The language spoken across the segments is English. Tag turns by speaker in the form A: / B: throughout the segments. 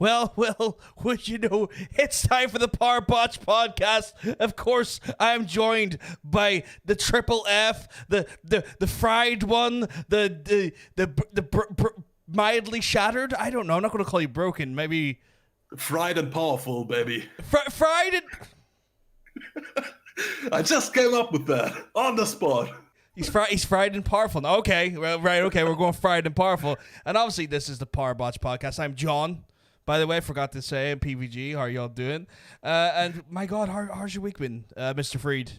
A: Well, would you know, it's time for the Powerbotch Podcast. Of course, I am joined by the Triple F, the fried one, the mildly shattered. I don't know. I'm not going to call you broken. Maybe
B: fried and powerful, baby.
A: Fried and.
B: I just came up with that on the spot.
A: He's fried and powerful. Okay, well, right. Okay, we're going fried and powerful, and obviously this is the Powerbotch Podcast. I'm John. By the way, I forgot to say, PVG. How are y'all doing? And my God, how's your week been, Mr. Freed?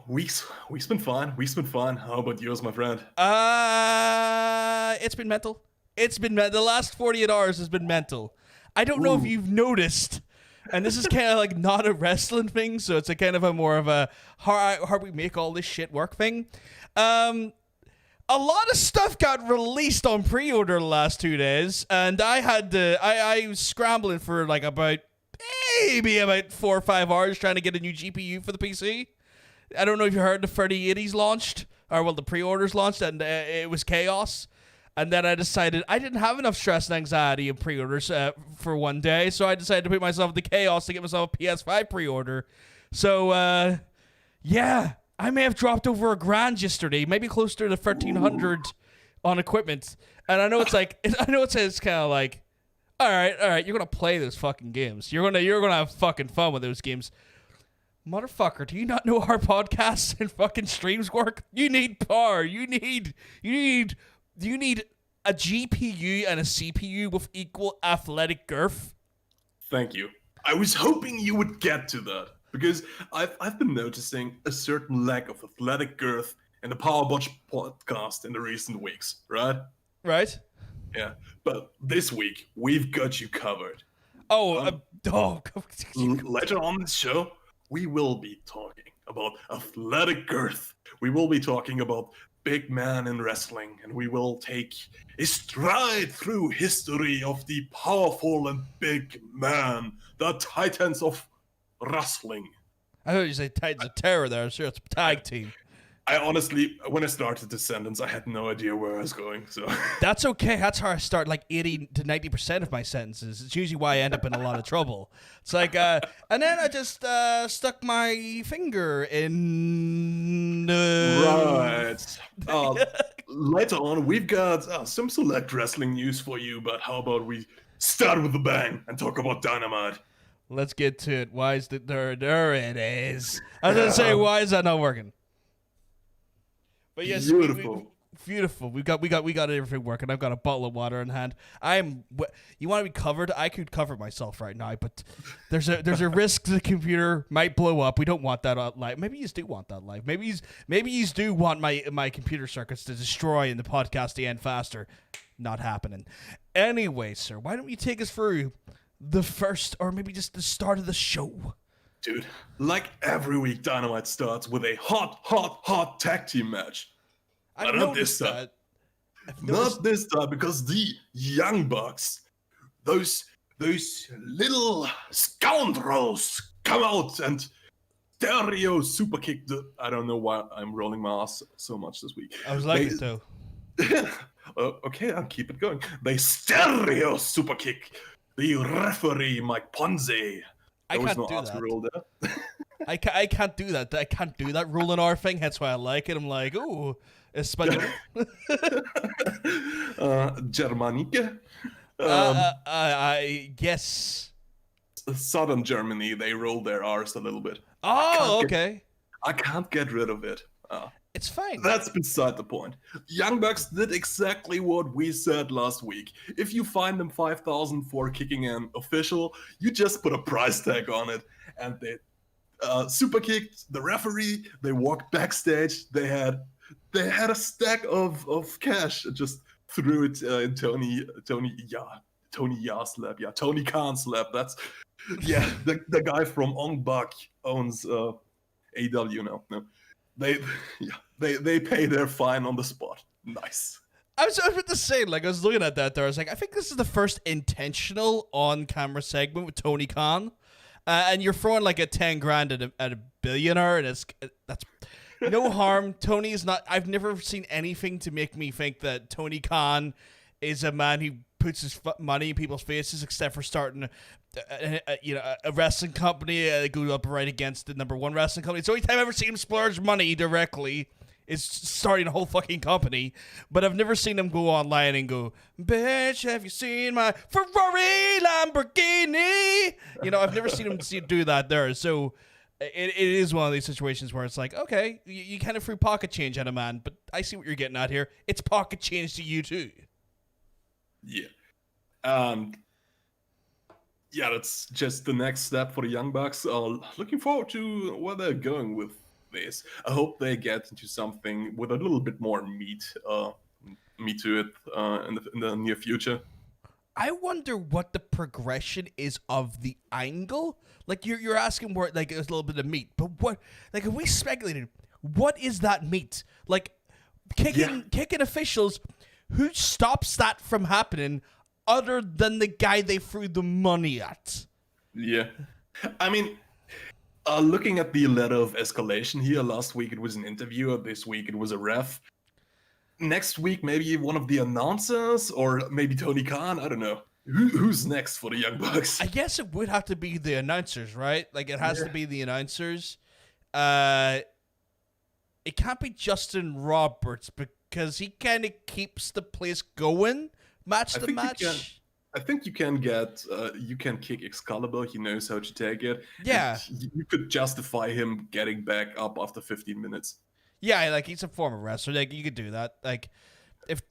B: Week's been fine. How about yours, my friend?
A: It's been mental. The last 48 hours has been mental. I don't know if you've noticed, and this is kind of like not a wrestling thing, so it's a kind of a more of a how we make all this shit work thing. A lot of stuff got released on pre-order the last 2 days, and I was scrambling for like about 4 or 5 hours trying to get a new GPU for the PC. I don't know if you heard the 3080s launched, or well, the pre-orders launched, and it was chaos. And then I decided I didn't have enough stress and anxiety in pre-orders for one day, so I decided to put myself into chaos to get myself a PS5 pre-order. So, yeah, I may have dropped over $1,000 yesterday, maybe closer to 1,300 on equipment. And I know it's like, it's kind of like, all right, you're gonna play those fucking games. You're gonna have fucking fun with those games. Motherfucker, do you not know our podcasts and fucking streams work? You need power. You need a GPU and a CPU with equal athletic girth.
B: Thank you. I was hoping you would get to that, because I've been noticing a certain lack of athletic girth in the Powerbotch podcast in the recent weeks, right?
A: Right.
B: Yeah, but this week, we've got you covered. Later on this show, we will be talking about athletic girth. We will be talking about big man in wrestling, and we will take a stride through history of the powerful and big man, the titans of wrestling.
A: I heard you say Titans of Terror there. I'm sure it's a tag team.
B: I honestly, when I started this sentence, I had no idea where I was going. So
A: that's okay. That's how I start like 80 to 90% of my sentences. It's usually why I end up in a lot of trouble. It's like, and then I just stuck my finger in.
B: Right. Later on, we've got some select wrestling news for you, but how about we start with a bang and talk about Dynamite?
A: Let's get to it. Why is there it is. I was going to say, why is that not working? But yes, beautiful. We got everything working. I've got a bottle of water in hand. You want to be covered? I could cover myself right now, but there's a risk the computer might blow up. We don't want that live. Maybe you do want that live. Maybe you do want my computer circuits to destroy and the podcast to end faster. Not happening. Anyway, sir, why don't you take us through the first, or maybe just the start of the show?
B: Dude, like every week, Dynamite starts with a hot tag team match. Not this time. Not this time, because the Young Bucks, those little scoundrels, come out and stereo super kick I don't know why I'm rolling my ass so much this week.
A: I was like it though.
B: Okay, I'll keep it going. They stereo super kick the referee Mike Ponzi.
A: I can't do that. Rule there. I can't do that. I can't do that rule in our thing. That's why I like it. I'm like, ooh, Espanol.
B: Germanique.
A: I guess.
B: Southern Germany, they roll their R's a little bit.
A: Oh, okay.
B: I can't get rid of it.
A: It's fine.
B: That's beside the point. Young Bucks did exactly what we said last week. If you find them 5,000 for kicking an official, you just put a price tag on it. And they super kicked the referee. They walked backstage. They had a stack of cash. Just threw it in Tony Ya's lap. Yeah, Tony Khan's lap. That's the guy from Ong Bak owns AEW now. No. They pay their fine on the spot. Nice.
A: I was about to say, like, I was looking at that there. I was like, I think this is the first intentional on-camera segment with Tony Khan, and you're throwing like a 10 grand at a billionaire, and that's no harm. Tony is not. I've never seen anything to make me think that Tony Khan is a man who puts his money in people's faces, except for starting a wrestling company, go up right against the number one wrestling company. It's the only time I've ever seen him splurge money directly is starting a whole fucking company. But I've never seen him go online and go, bitch, have you seen my Ferrari Lamborghini? I've never seen him do that there. So it is one of these situations where it's like, okay, you kind of threw pocket change at a man, but I see what you're getting at here. It's pocket change to you too.
B: Yeah. Yeah, that's just the next step for the Young Bucks. Looking forward to where they're going with this. I hope they get into something with a little bit more meat to it in the near future.
A: I wonder what the progression is of the angle. Like you're asking where like there's a little bit of meat, but what? Like if we speculated, what is that meat? Like kicking officials. Who stops that from happening other than the guy they threw the money at?
B: Yeah. I mean, looking at the letter of escalation here, last week it was an interviewer, this week it was a ref. Next week, maybe one of the announcers, or maybe Tony Khan, I don't know. Who's next for the Young Bucks?
A: I guess it would have to be the announcers, right? Like, it has to be the announcers. It can't be Justin Roberts, because he kind of keeps the place going, match to match.
B: I think you can kick Excalibur. He knows how to take it.
A: Yeah.
B: And you could justify him getting back up after 15 minutes.
A: Yeah, like, he's a former wrestler. Like, you could do that. Like, if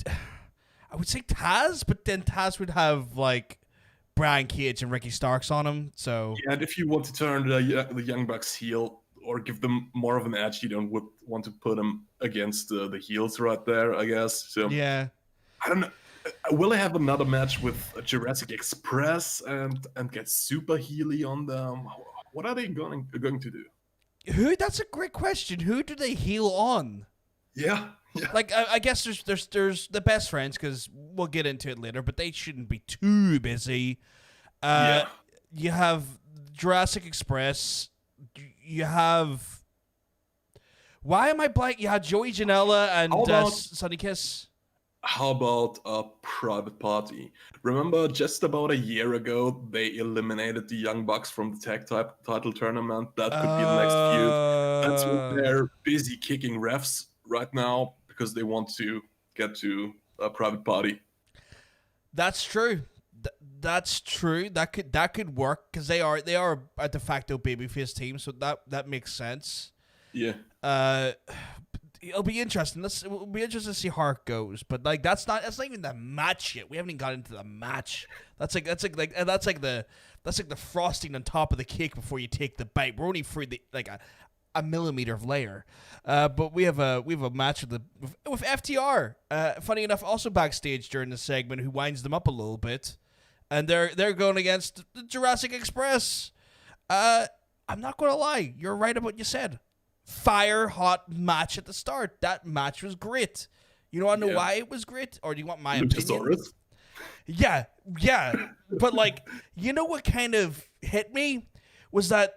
A: I would say Taz, but then Taz would have, like, Brian Cage and Ricky Starks on him, so...
B: Yeah, and if you want to turn the Young Bucks heel or give them more of an edge, you don't want to put them against the heels right there, I guess. So
A: yeah.
B: I don't know. Will I have another match with Jurassic Express and get super heely on them? What are they going to do?
A: That's a great question. Who do they heel on?
B: Yeah.
A: Like, I guess there's the best friends, because we'll get into it later, but they shouldn't be too busy. You have Jurassic Express. You have... Why am I blank? You have Joey Janela and Sonny Kiss.
B: How about a Private Party? Remember, just about a year ago, they eliminated the Young Bucks from the tag title tournament. That could be the next feud. That's what they're busy kicking refs right now, because they want to get to a Private Party.
A: That's true. That's true. That could work, because they are a de facto babyface team, so that makes sense.
B: Yeah.
A: It'll be interesting. It'll be interesting to see how it goes. But like that's not even the match yet. We haven't even got into the match. That's like the frosting on top of the cake before you take the bite. We're only through a millimeter of layer. But we have a match with FTR. Funny enough, also backstage during the segment, who winds them up a little bit, and they're going against the Jurassic Express. I'm not gonna lie, you're right about what you said. Fire hot match at the start. That match was great. You want to know why it was great, or do you want my opinion? Yeah. But like, you know what kind of hit me was that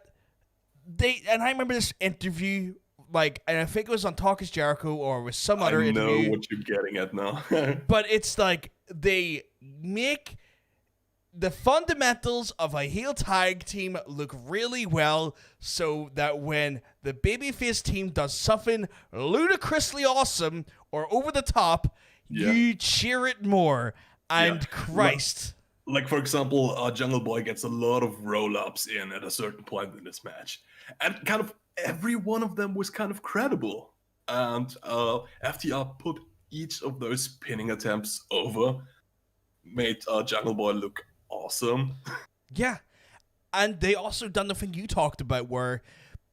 A: and I remember this interview, like, and I think it was on Talk Is Jericho or with some other interview.
B: I know what you're getting at now.
A: But it's like they make the fundamentals of a heel tag team look really well, so that when the babyface team does something ludicrously awesome or over the top, you cheer it more. And Christ.
B: Like, for example, Jungle Boy gets a lot of roll-ups in at a certain point in this match. And kind of every one of them was kind of credible. And FTR put each of those pinning attempts over, made Jungle Boy look awesome.
A: Yeah. And they also done the thing you talked about, where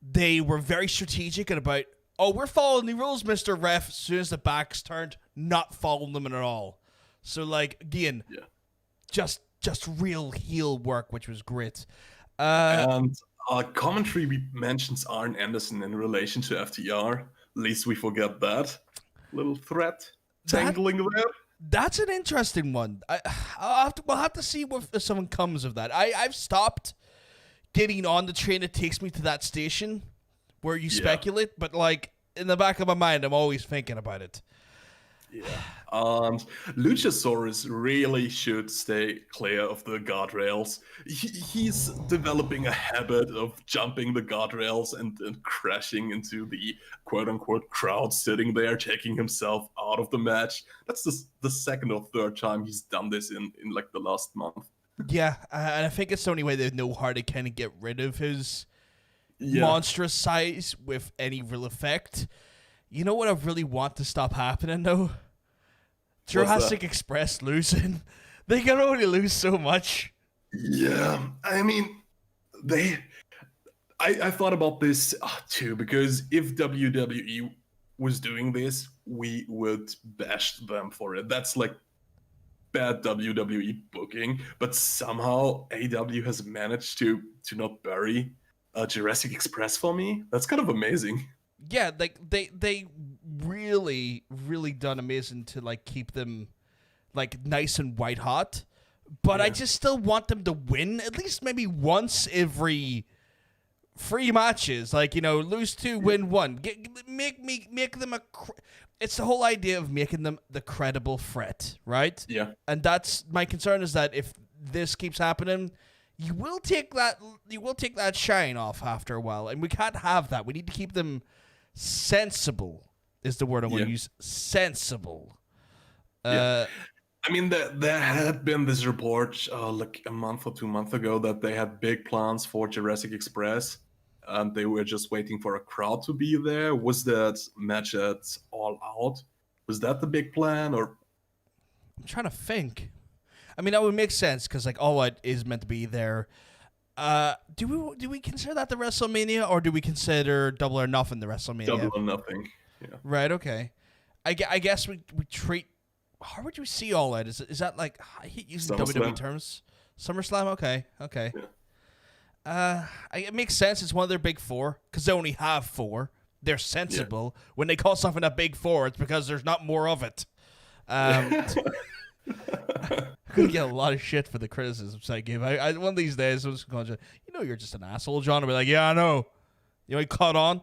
A: they were very strategic and about, we're following the rules, Mr. Ref, as soon as the back's turned, not following them at all. So, like, again, just real heel work, which was great.
B: And commentary mentions Arn Anderson in relation to FTR. At least we forget that little threat dangling there.
A: That's an interesting one. We'll have to see if someone comes of that. I've stopped getting on the train that takes me to that station where you speculate, but like in the back of my mind, I'm always thinking about it.
B: Yeah. And Luchasaurus really should stay clear of the guardrails. He's developing a habit of jumping the guardrails and crashing into the quote-unquote crowd sitting there, taking himself out of the match. That's the second or third time he's done this in like the last month.
A: Yeah, and I think it's the only way they know how to kind of get rid of his
B: Yeah.
A: monstrous size with any real effect. You know what I really want to stop happening, though? Jurassic Express losing. They can only lose so much.
B: Yeah, I mean, I thought about this too, because if WWE was doing this, we would bash them for it. That's like bad WWE booking, but somehow AEW has managed to not bury Jurassic Express for me. That's kind of amazing.
A: Yeah, like they really, really done amazing to like keep them like nice and white hot. But I just still want them to win at least maybe once every 3 matches. Like, you know, lose 2, win 1. Make them it's the whole idea of making them the credible threat, right?
B: Yeah.
A: And that's my concern, is that if this keeps happening, you will take that shine off after a while, and we can't have that. We need to keep them sensible. Is the word I want to use. Sensible.
B: I mean, there had been this report like a month or 2 months ago that they had big plans for Jurassic Express, and they were just waiting for a crowd to be there. Was that match at All Out? Was that the big plan, or?
A: I'm trying to think. I mean, that would make sense because like All Out is meant to be there. Do we consider that the WrestleMania, or do we consider Double or Nothing the WrestleMania?
B: Double or Nothing. Yeah.
A: Right. Okay. I guess we treat. How would you see All Out? Is that like, I hate using WWE terms? SummerSlam. Okay. Yeah. It makes sense. It's one of their big 4 because they only have 4. They're sensible. Yeah. When they call something a big 4, it's because there's not more of it. I'm gonna get a lot of shit for the criticisms I give. I one of these days I was going to, you're just an asshole, John. I'll be like, yeah, I know. You caught on.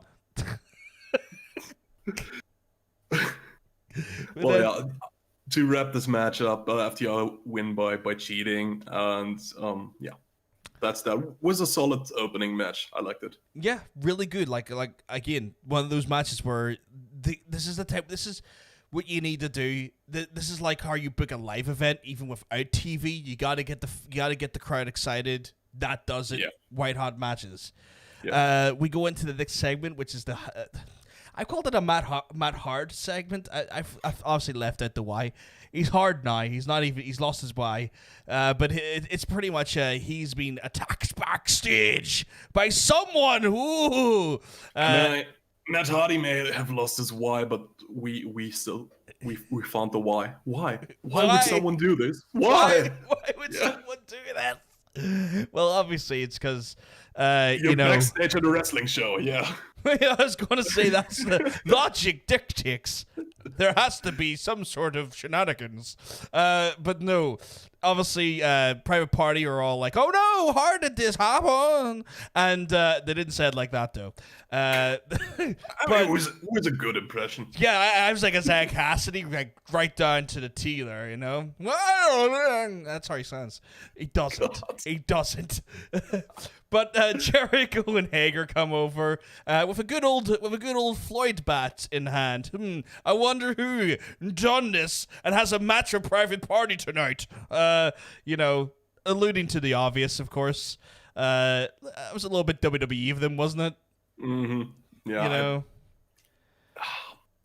B: Well, yeah. To wrap this match up, FTR win by cheating, and that was a solid opening match. I liked it.
A: Yeah, really good. Like again, one of those matches where this is what you need to do. This is like how you book a live event, even without TV. You gotta get the crowd excited. That does it. Yeah. White hot matches. Yeah. We go into the next segment, which is the. I called it a Matt Hard segment. I've obviously left out the Y. He's hard now. He's not even. He's lost his Y. But it's pretty much he's been attacked backstage by someone. Ooh.
B: Matt Hardy may have lost his Y, but we found the Y. Why would someone do this? Why
A: would someone do that? Well, obviously it's because
B: you're backstage at a wrestling show. Yeah.
A: I was going to say that's the logic dictates. There has to be some sort of shenanigans. But no, obviously, Private Party are all like, oh no, how did this happen? And they didn't say it like that, though. But
B: it was a good impression.
A: Yeah, I was like a Zach Cassidy, like right down to the T there, That's how he sounds. He doesn't. God. He doesn't. But Jericho and Hager come over with a good old Floyd bat in hand. I wonder who done this and has a match with Private Party tonight. Alluding to the obvious, of course. It was a little bit WWE of them, wasn't it?
B: Mm-hmm. Yeah.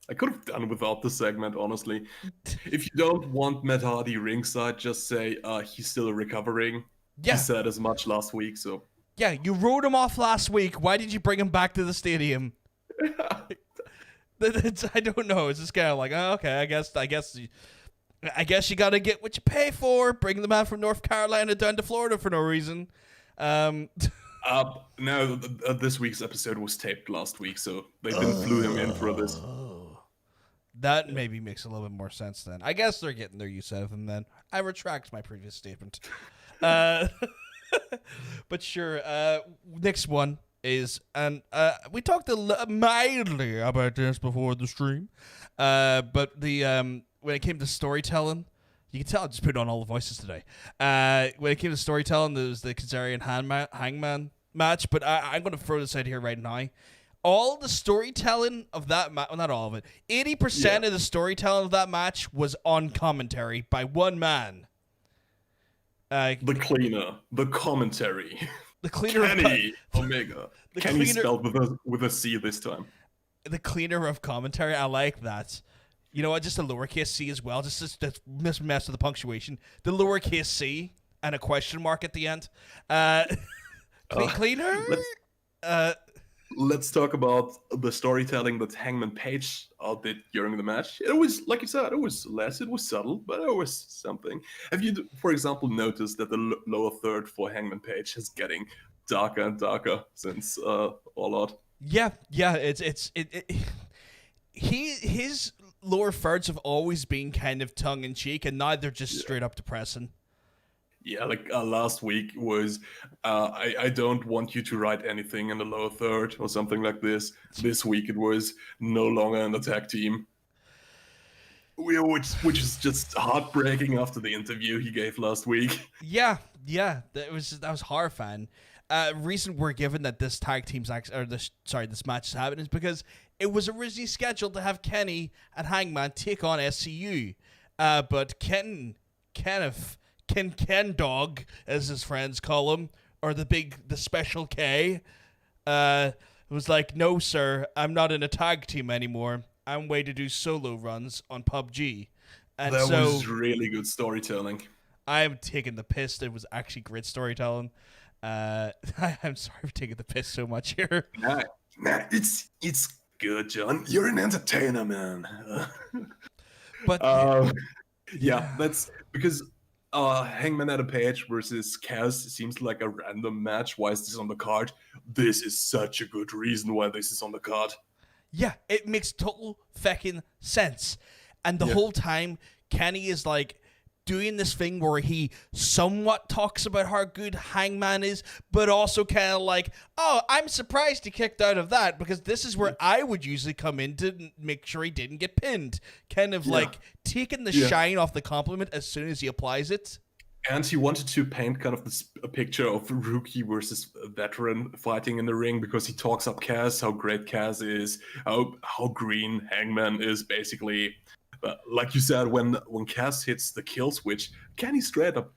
B: I could have done without the segment, honestly. If you don't want Matt Hardy ringside, just say he's still recovering. Yeah. He said as much last week, so.
A: Yeah, you wrote him off last week. Why did you bring him back to the stadium? I don't know. It's just kind of like, oh, okay, I guess you got to get what you pay for. Bring the man from North Carolina down to Florida for no reason.
B: No, this week's episode was taped last week, so they didn't flew him in for this.
A: That maybe makes a little bit more sense then. I guess they're getting their use out of him then. I retract my previous statement. But sure, next one is, and we talked mildly about this before the stream, but the when it came to storytelling, you can tell I just put on all the voices today. When it came to storytelling, there was the Kazarian Hangman match, but I'm going to throw this out here right now. All the storytelling of that match, well, not all of it, 80% of the storytelling of that match was on commentary by one man.
B: The cleaner, the commentary.
A: The cleaner
B: Kenny Omega. Kenny
A: cleaner,
B: spelled with a C this time.
A: The cleaner of commentary, I like that. You know what? Just a lowercase c as well. Just mess with the punctuation. The lowercase c and a question mark at the end. Cleaner?
B: Let's talk about the storytelling that Hangman Page did during the match. It was, like you said, it was subtle, but it was something. Have you, for example, noticed that the lower third for Hangman Page is getting darker and darker since All Out?
A: Yeah. His lower thirds have always been kind of tongue in cheek, and now they're just straight up depressing.
B: Yeah, like last week was, I don't want you to write anything in the lower third or something like this. This week it was no longer an attack team. Which is just heartbreaking after the interview he gave last week.
A: Yeah, that was horrifying. Reason we're given that this tag team's this match is happening is because it was originally scheduled to have Kenny and Hangman take on SCU, but Ken Dog, as his friends call him, or the special K, was like, no sir, I'm not in a tag team anymore. I'm way to do solo runs on PUBG. And
B: that was really good storytelling.
A: I'm taking the piss. It was actually great storytelling. I'm sorry for taking the piss so much here.
B: Nah, it's good, John. You're an entertainer, man.
A: But
B: yeah, that's because Hangman Adam Page versus Kaz seems like a random match. Why is this on the card? This is such a good reason why this is on the card.
A: Yeah, it makes total fucking sense. And the whole time, Kenny is like doing this thing where he somewhat talks about how good Hangman is, but also kind of like, oh, I'm surprised he kicked out of that because this is where I would usually come in to make sure he didn't get pinned. Kind of like taking the shine off the compliment as soon as he applies it.
B: And he wanted to paint kind of a picture of rookie versus veteran fighting in the ring because he talks up Kaz, how great Kaz is, how green Hangman is, basically. Like you said, when Kaz hits the kill switch, Kenny straight up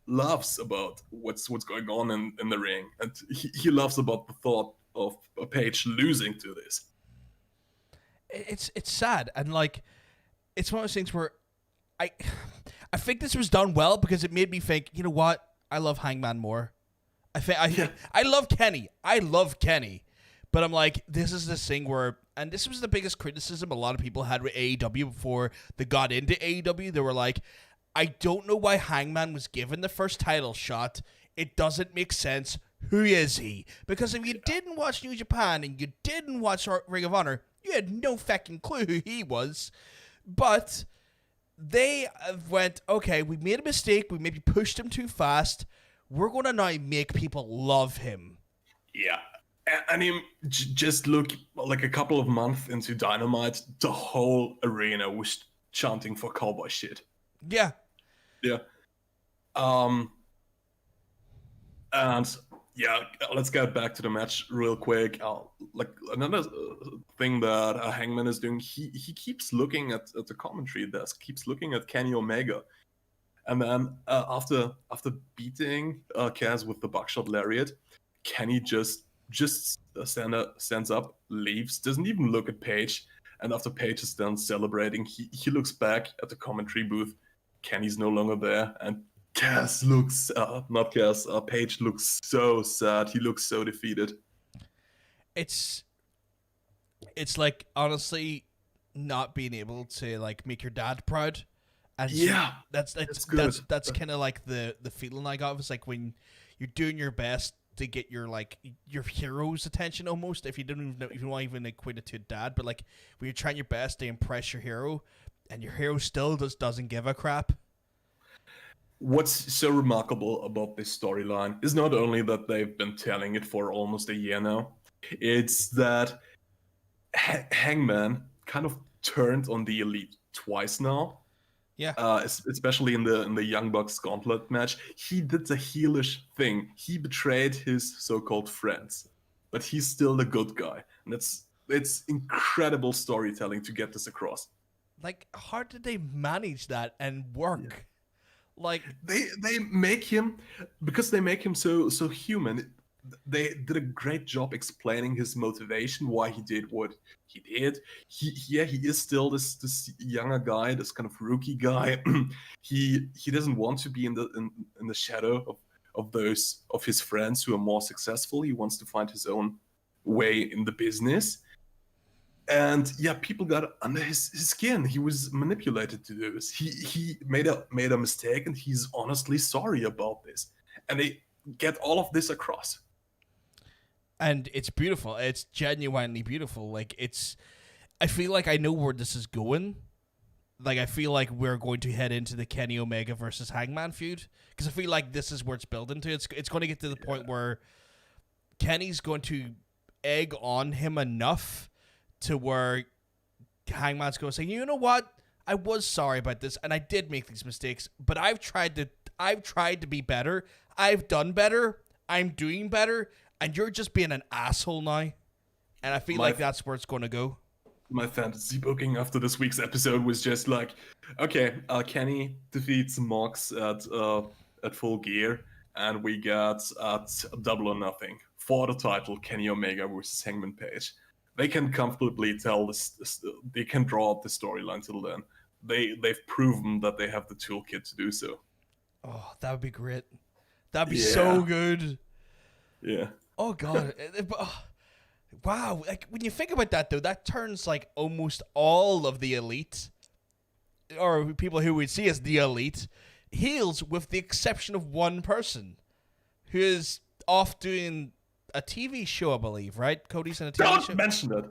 B: laughs about what's going on in the ring, and he laughs about the thought of a Page losing to this.
A: It's sad, and like it's one of those things where I think this was done well because it made me think, you know what? I love Hangman more. I love Kenny. I love Kenny. But I'm like, this is this thing where, and this was the biggest criticism a lot of people had with AEW before they got into AEW. They were like, I don't know why Hangman was given the first title shot. It doesn't make sense. Who is he? Because if you didn't watch New Japan and you didn't watch Ring of Honor, you had no fucking clue who he was. But they went, okay, we made a mistake. We maybe pushed him too fast. We're going to now make people love him.
B: Yeah. I mean, just look, like a couple of months into Dynamite, the whole arena was chanting for cowboy shit.
A: Yeah.
B: Yeah. And yeah, let's get back to the match real quick. Like another thing that Hangman is doing, he keeps looking at the commentary desk, keeps looking at Kenny Omega. And then after beating Kaz with the buckshot lariat, Kenny just stands up, leaves, doesn't even look at Page, and after Page is done celebrating, he looks back at the commentary booth. Kenny's no longer there, and Page looks so sad. He looks so defeated.
A: It's like, honestly, not being able to like make your dad proud. And
B: yeah,
A: that's kind of like the feeling I got. It was like when you're doing your best to get your hero's attention, almost, if you don't even know, if you want even equate it to dad, but like when you're trying your best to impress your hero and your hero still doesn't give a crap.
B: What's so remarkable about this storyline is not only that they've been telling it for almost a year now, it's that Hangman kind of turned on the Elite twice now.
A: Yeah.
B: Especially in the Young Bucks Gauntlet match, he did the heelish thing. He betrayed his so-called friends, but he's still the good guy, and it's incredible storytelling to get this across.
A: Like, how did they manage that and work?
B: Yeah.
A: Like,
B: they make him, because they make him so human. They did a great job explaining his motivation, why he did what he did. He is still this younger guy, this kind of rookie guy. he doesn't want to be in the shadow of those of his friends who are more successful. He wants to find his own way in the business. And yeah, people got under his skin. He was manipulated to do this. He made a mistake, and he's honestly sorry about this. And they get all of this across.
A: and it's beautiful. It's genuinely beautiful. Like, I feel like I know where this is going. Like, I feel like we're going to head into the Kenny Omega versus Hangman feud, because I feel like this is where it's building to. It's going to get to the point where Kenny's going to egg on him enough to where Hangman's going to say, you know what? I was sorry about this, and I did make these mistakes, but I've tried to be better. I've done better. I'm doing better, and you're just being an asshole now. And I feel like that's where it's going to go.
B: My fantasy booking after this week's episode was just like, okay, Kenny defeats Mox at Full Gear, and we got at Double or Nothing for the title, Kenny Omega versus Hangman Page. They can comfortably tell this. They can draw up the storyline till then. They've proven that they have the toolkit to do so.
A: Oh, that would be great. That'd be so good.
B: Yeah.
A: Oh God. Wow. Like, when you think about that, though, that turns like almost all of the elite, or people who we see as the elite, heels, with the exception of one person who is off doing a TV show, I believe, right? Cody's in a TV show.
B: Don't mention that.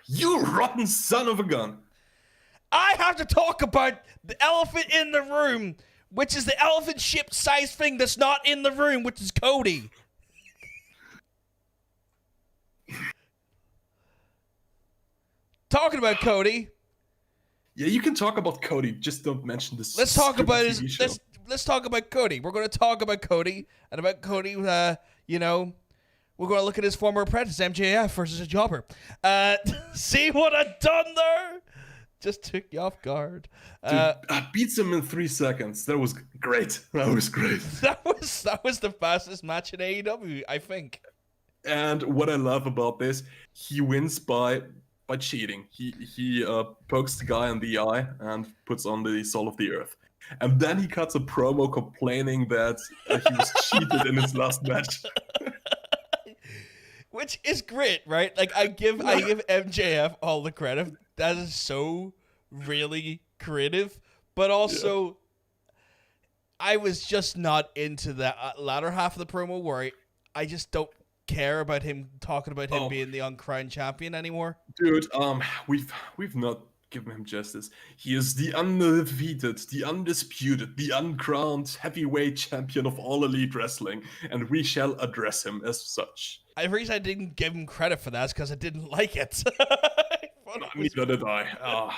B: You rotten son of a gun.
A: I have to talk about the elephant in the room, which is the elephant ship sized thing that's not in the room, which is Cody. Talking about Cody.
B: Yeah, you can talk about Cody. Just don't mention this.
A: Let's talk about his.
B: TV show.
A: Let's talk about Cody. We're going to talk about Cody and about Cody. We're going to look at his former apprentice MJF versus a jobber. See what I've done there? Just took you off guard.
B: Dude, I beats him in 3 seconds. That was great. That was great.
A: That was the fastest match in AEW, I think.
B: And what I love about this, he wins by cheating. He pokes the guy in the eye and puts on the Soul of the Earth. And then he cuts a promo complaining that he was cheated in his last match.
A: Which is great, right? Like, I give MJF all the credit. That is so really creative. But also, I was just not into the latter half of the promo where I just don't care about him talking about him being the uncrowned champion anymore.
B: Dude, we've not given him justice. He is the undefeated, the undisputed, the uncrowned heavyweight champion of all elite wrestling, and we shall address him as such.
A: The reason I didn't give him credit for that is because I didn't like it.
B: Neither did I.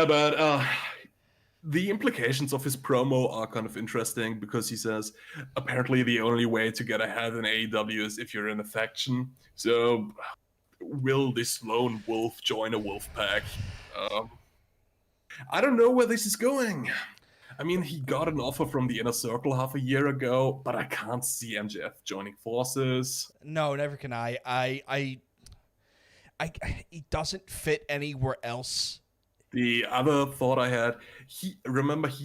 B: But the implications of his promo are kind of interesting, because he says apparently the only way to get ahead in AEW is if you're in a faction. So will this lone wolf join a wolf pack? I don't know where this is going. I mean, he got an offer from the Inner Circle half a year ago, but I can't see MJF joining forces.
A: No, never can I. He doesn't fit anywhere else.
B: The other thought I had, he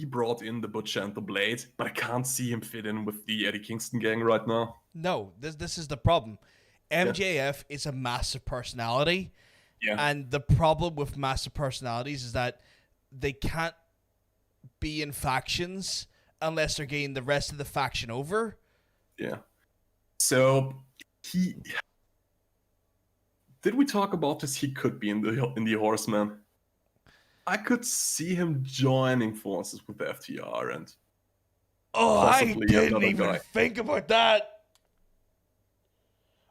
B: brought in the Butcher and the Blade, but I can't see him fit in with the Eddie Kingston gang right now.
A: No, this is the problem. MJF is a massive personality, and the problem with massive personalities is that they can't be in factions unless they're getting the rest of the faction over.
B: Yeah. So did we talk about this? He could be in the Horsemen. I could see him joining forces with the FTR and.
A: Oh, I didn't even think about that.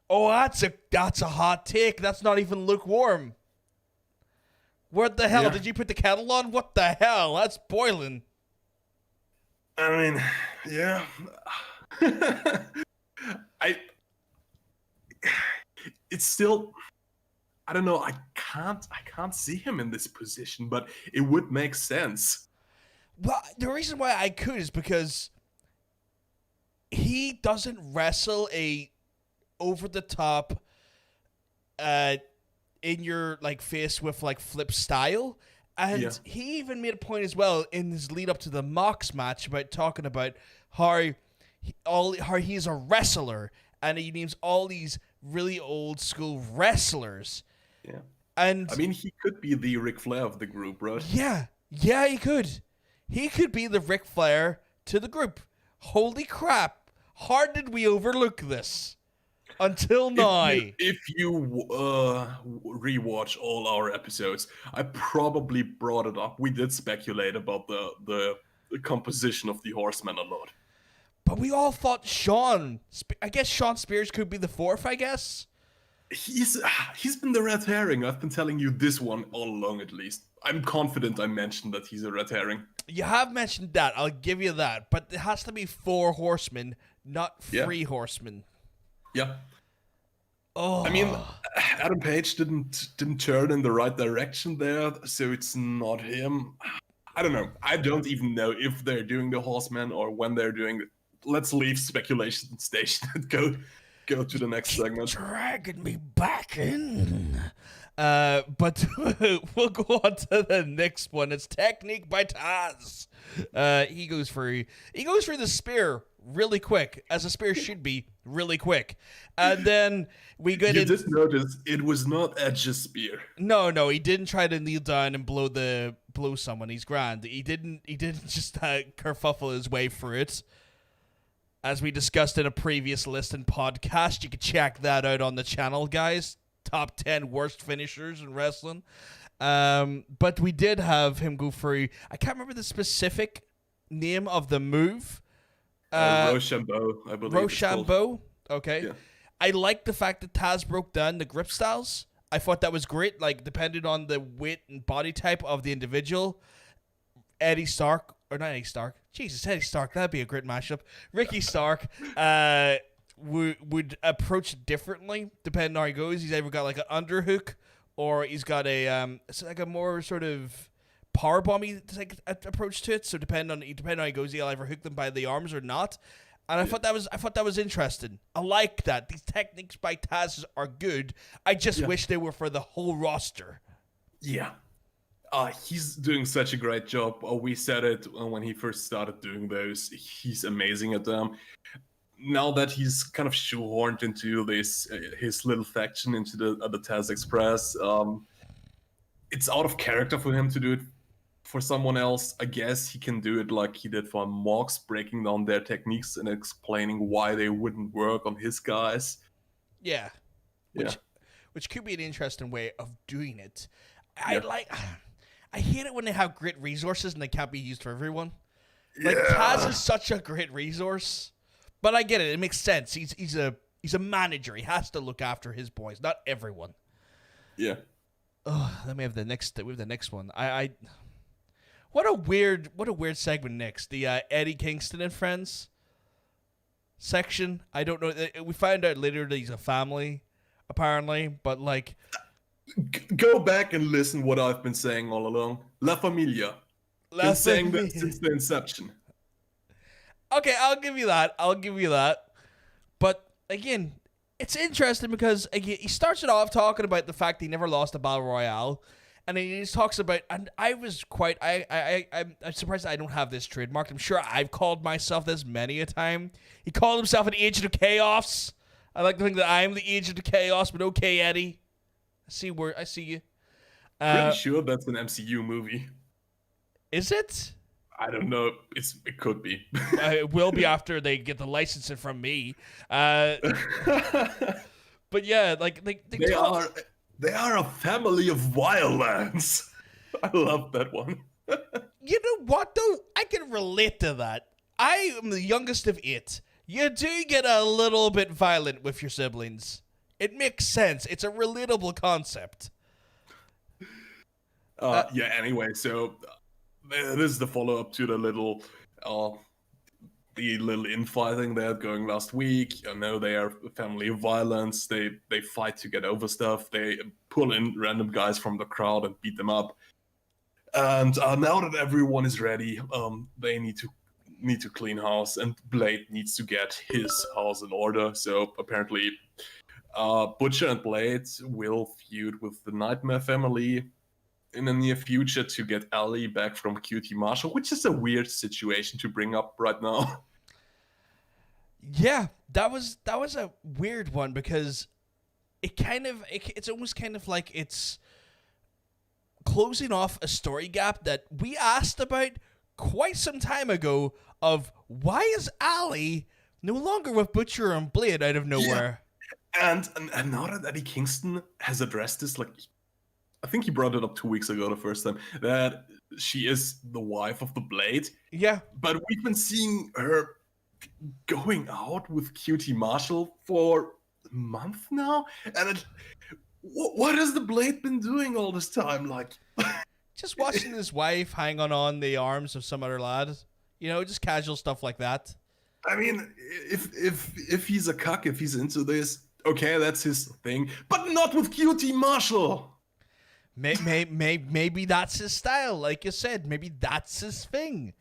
A: Oh, that's a hot take. That's not even lukewarm. What the hell?
B: Yeah.
A: Did you put the kettle on? What the hell? That's boiling.
B: I mean, yeah. I. It's still. I don't know. I can't see him in this position, but it would make sense.
A: Well, the reason why I could is because he doesn't wrestle a over the top, in your like face with like flip style. And he even made a point as well in his lead up to the Mox match about talking about how he's a wrestler, and he names all these really old school wrestlers.
B: Yeah.
A: And
B: I mean, he could be the Ric Flair of the group, right?
A: yeah, he could. He could be the Ric Flair to the group. Holy crap. How did we overlook this? Until now.
B: If you rewatch all our episodes, I probably brought it up. We did speculate about the composition of the Horsemen a lot.
A: But we all thought I guess Sean Spears could be the fourth, I guess.
B: He's been the red herring. I've been telling you this one all along, at least. I'm confident I mentioned that he's a red herring.
A: You have mentioned that. I'll give you that. But it has to be 4 horsemen, not 3 horsemen.
B: Yeah.
A: Oh.
B: I mean, Adam Page didn't turn in the right direction there, so it's not him. I don't know. I don't even know if they're doing the Horsemen or when they're doing it. Let's leave speculation station and go to the next segment.
A: Dragging me back in. But we'll go on to the next one. It's Technique by Taz. He goes for the spear really quick, as a spear should be really quick. And then we get
B: You just noticed it was not Edge's spear.
A: No, he didn't try to kneel down and blow someone. He's grand. He didn't just kerfuffle his way through it. As we discussed in a previous list and podcast, you can check that out on the channel, guys. Top 10 worst finishers in wrestling. But we did have him go through. I can't remember the specific name of the move.
B: Rochambeau, I believe.
A: Rochambeau. Okay.
B: Yeah.
A: I like the fact that Taz broke down the grip styles. I thought that was great. Like, depending on the weight and body type of the individual, Eddie Stark. Jesus, Eddie Stark. That'd be a great mashup. Ricky Stark would approach it differently depending on how he goes. He's either got like an underhook or he's got it's like a more sort of powerbomb like approach to it. So depending on how he goes, he'll either hook them by the arms or not. And I thought that was interesting. I like that. These techniques by Taz are good. I just wish they were for the whole roster.
B: Yeah. He's doing such a great job. We said it when he first started doing those. He's amazing at them. Now that he's kind of shoehorned into this his little faction, into the Taz Express, it's out of character for him to do it for someone else. I guess he can do it like he did for Mox, breaking down their techniques and explaining why they wouldn't work on his guys.
A: Yeah. Which could be an interesting way of doing it. I hate it when they have great resources and they can't be used for everyone. Like, Taz is such a great resource. But I get it. It makes sense. He's a manager. He has to look after his boys, not everyone.
B: Yeah.
A: Oh, let me have the next. We have the next one. What a weird segment next. The Eddie Kingston and Friends section. I don't know. We find out later that he's a family, apparently. But like,
B: go back and listen what I've been saying all along. La Familia. Been saying that since the inception.
A: Okay, I'll give you that. But again, it's interesting because again, he starts it off talking about the fact he never lost a Battle Royale. And then he just talks about, and I'm surprised I don't have this trademarked. I'm sure I've called myself this many a time. He called himself an Agent of Chaos. I like to think that I'm the Agent of Chaos, but okay, Eddie. I see you.
B: Pretty sure that's an MCU movie.
A: Is it?
B: I don't know. It could be.
A: It will be after they get the licensing from me. But yeah, like
B: they are a family of wildlands. I love that one.
A: You know what though? I can relate to that. I am the youngest of 8. You do get a little bit violent with your siblings. It makes sense. It's a relatable concept.
B: Anyway, so this is the follow-up to uh, the little infighting they had going last week. I know they are a family of violence. They fight to get over stuff. They pull in random guys from the crowd and beat them up. And now that everyone is ready, they need to clean house, and Blade needs to get his house in order. So apparently, Butcher and Blade will feud with the Nightmare family in the near future to get Ali back from QT Marshall, which is a weird situation to bring up right now.
A: Yeah, that was a weird one because it's almost kind of like it's closing off a story gap that we asked about quite some time ago of why is Ali no longer with Butcher and Blade out of nowhere?
B: Yeah. And now that Eddie Kingston has addressed this, like, I think he brought it up 2 weeks ago the first time, that she is the wife of the Blade.
A: Yeah.
B: But we've been seeing her going out with QT Marshall for a month now. And what has the Blade been doing all this time? Like,
A: just watching his wife hang on the arms of some other lad. Just casual stuff like that.
B: I mean, if he's a cuck, if he's into this, okay, that's his thing. But not with QT Marshall.
A: Maybe that's his style, like you said. Maybe that's his thing.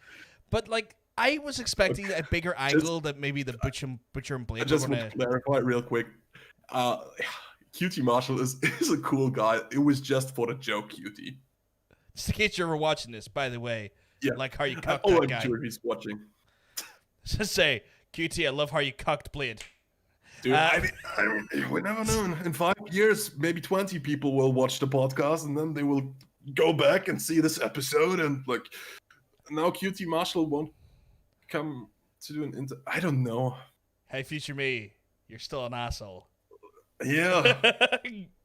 A: But like, I was expecting a bigger angle that maybe the Butcher and Blade.
B: I just want to clarify real quick. QT Marshall is a cool guy. It was just for the joke, QT.
A: Just in case you're ever watching this, by the way.
B: Yeah.
A: Like how you cucked
B: that
A: I'm
B: guy. Sure he's watching.
A: Just say, QT, I love how you cucked Blade.
B: Dude, I mean, we never know. In 5 years, maybe 20 people will watch the podcast, and then they will go back and see this episode, and like, now QT Marshall won't come to do an I don't know.
A: Hey, future me, you're still an asshole.
B: Yeah.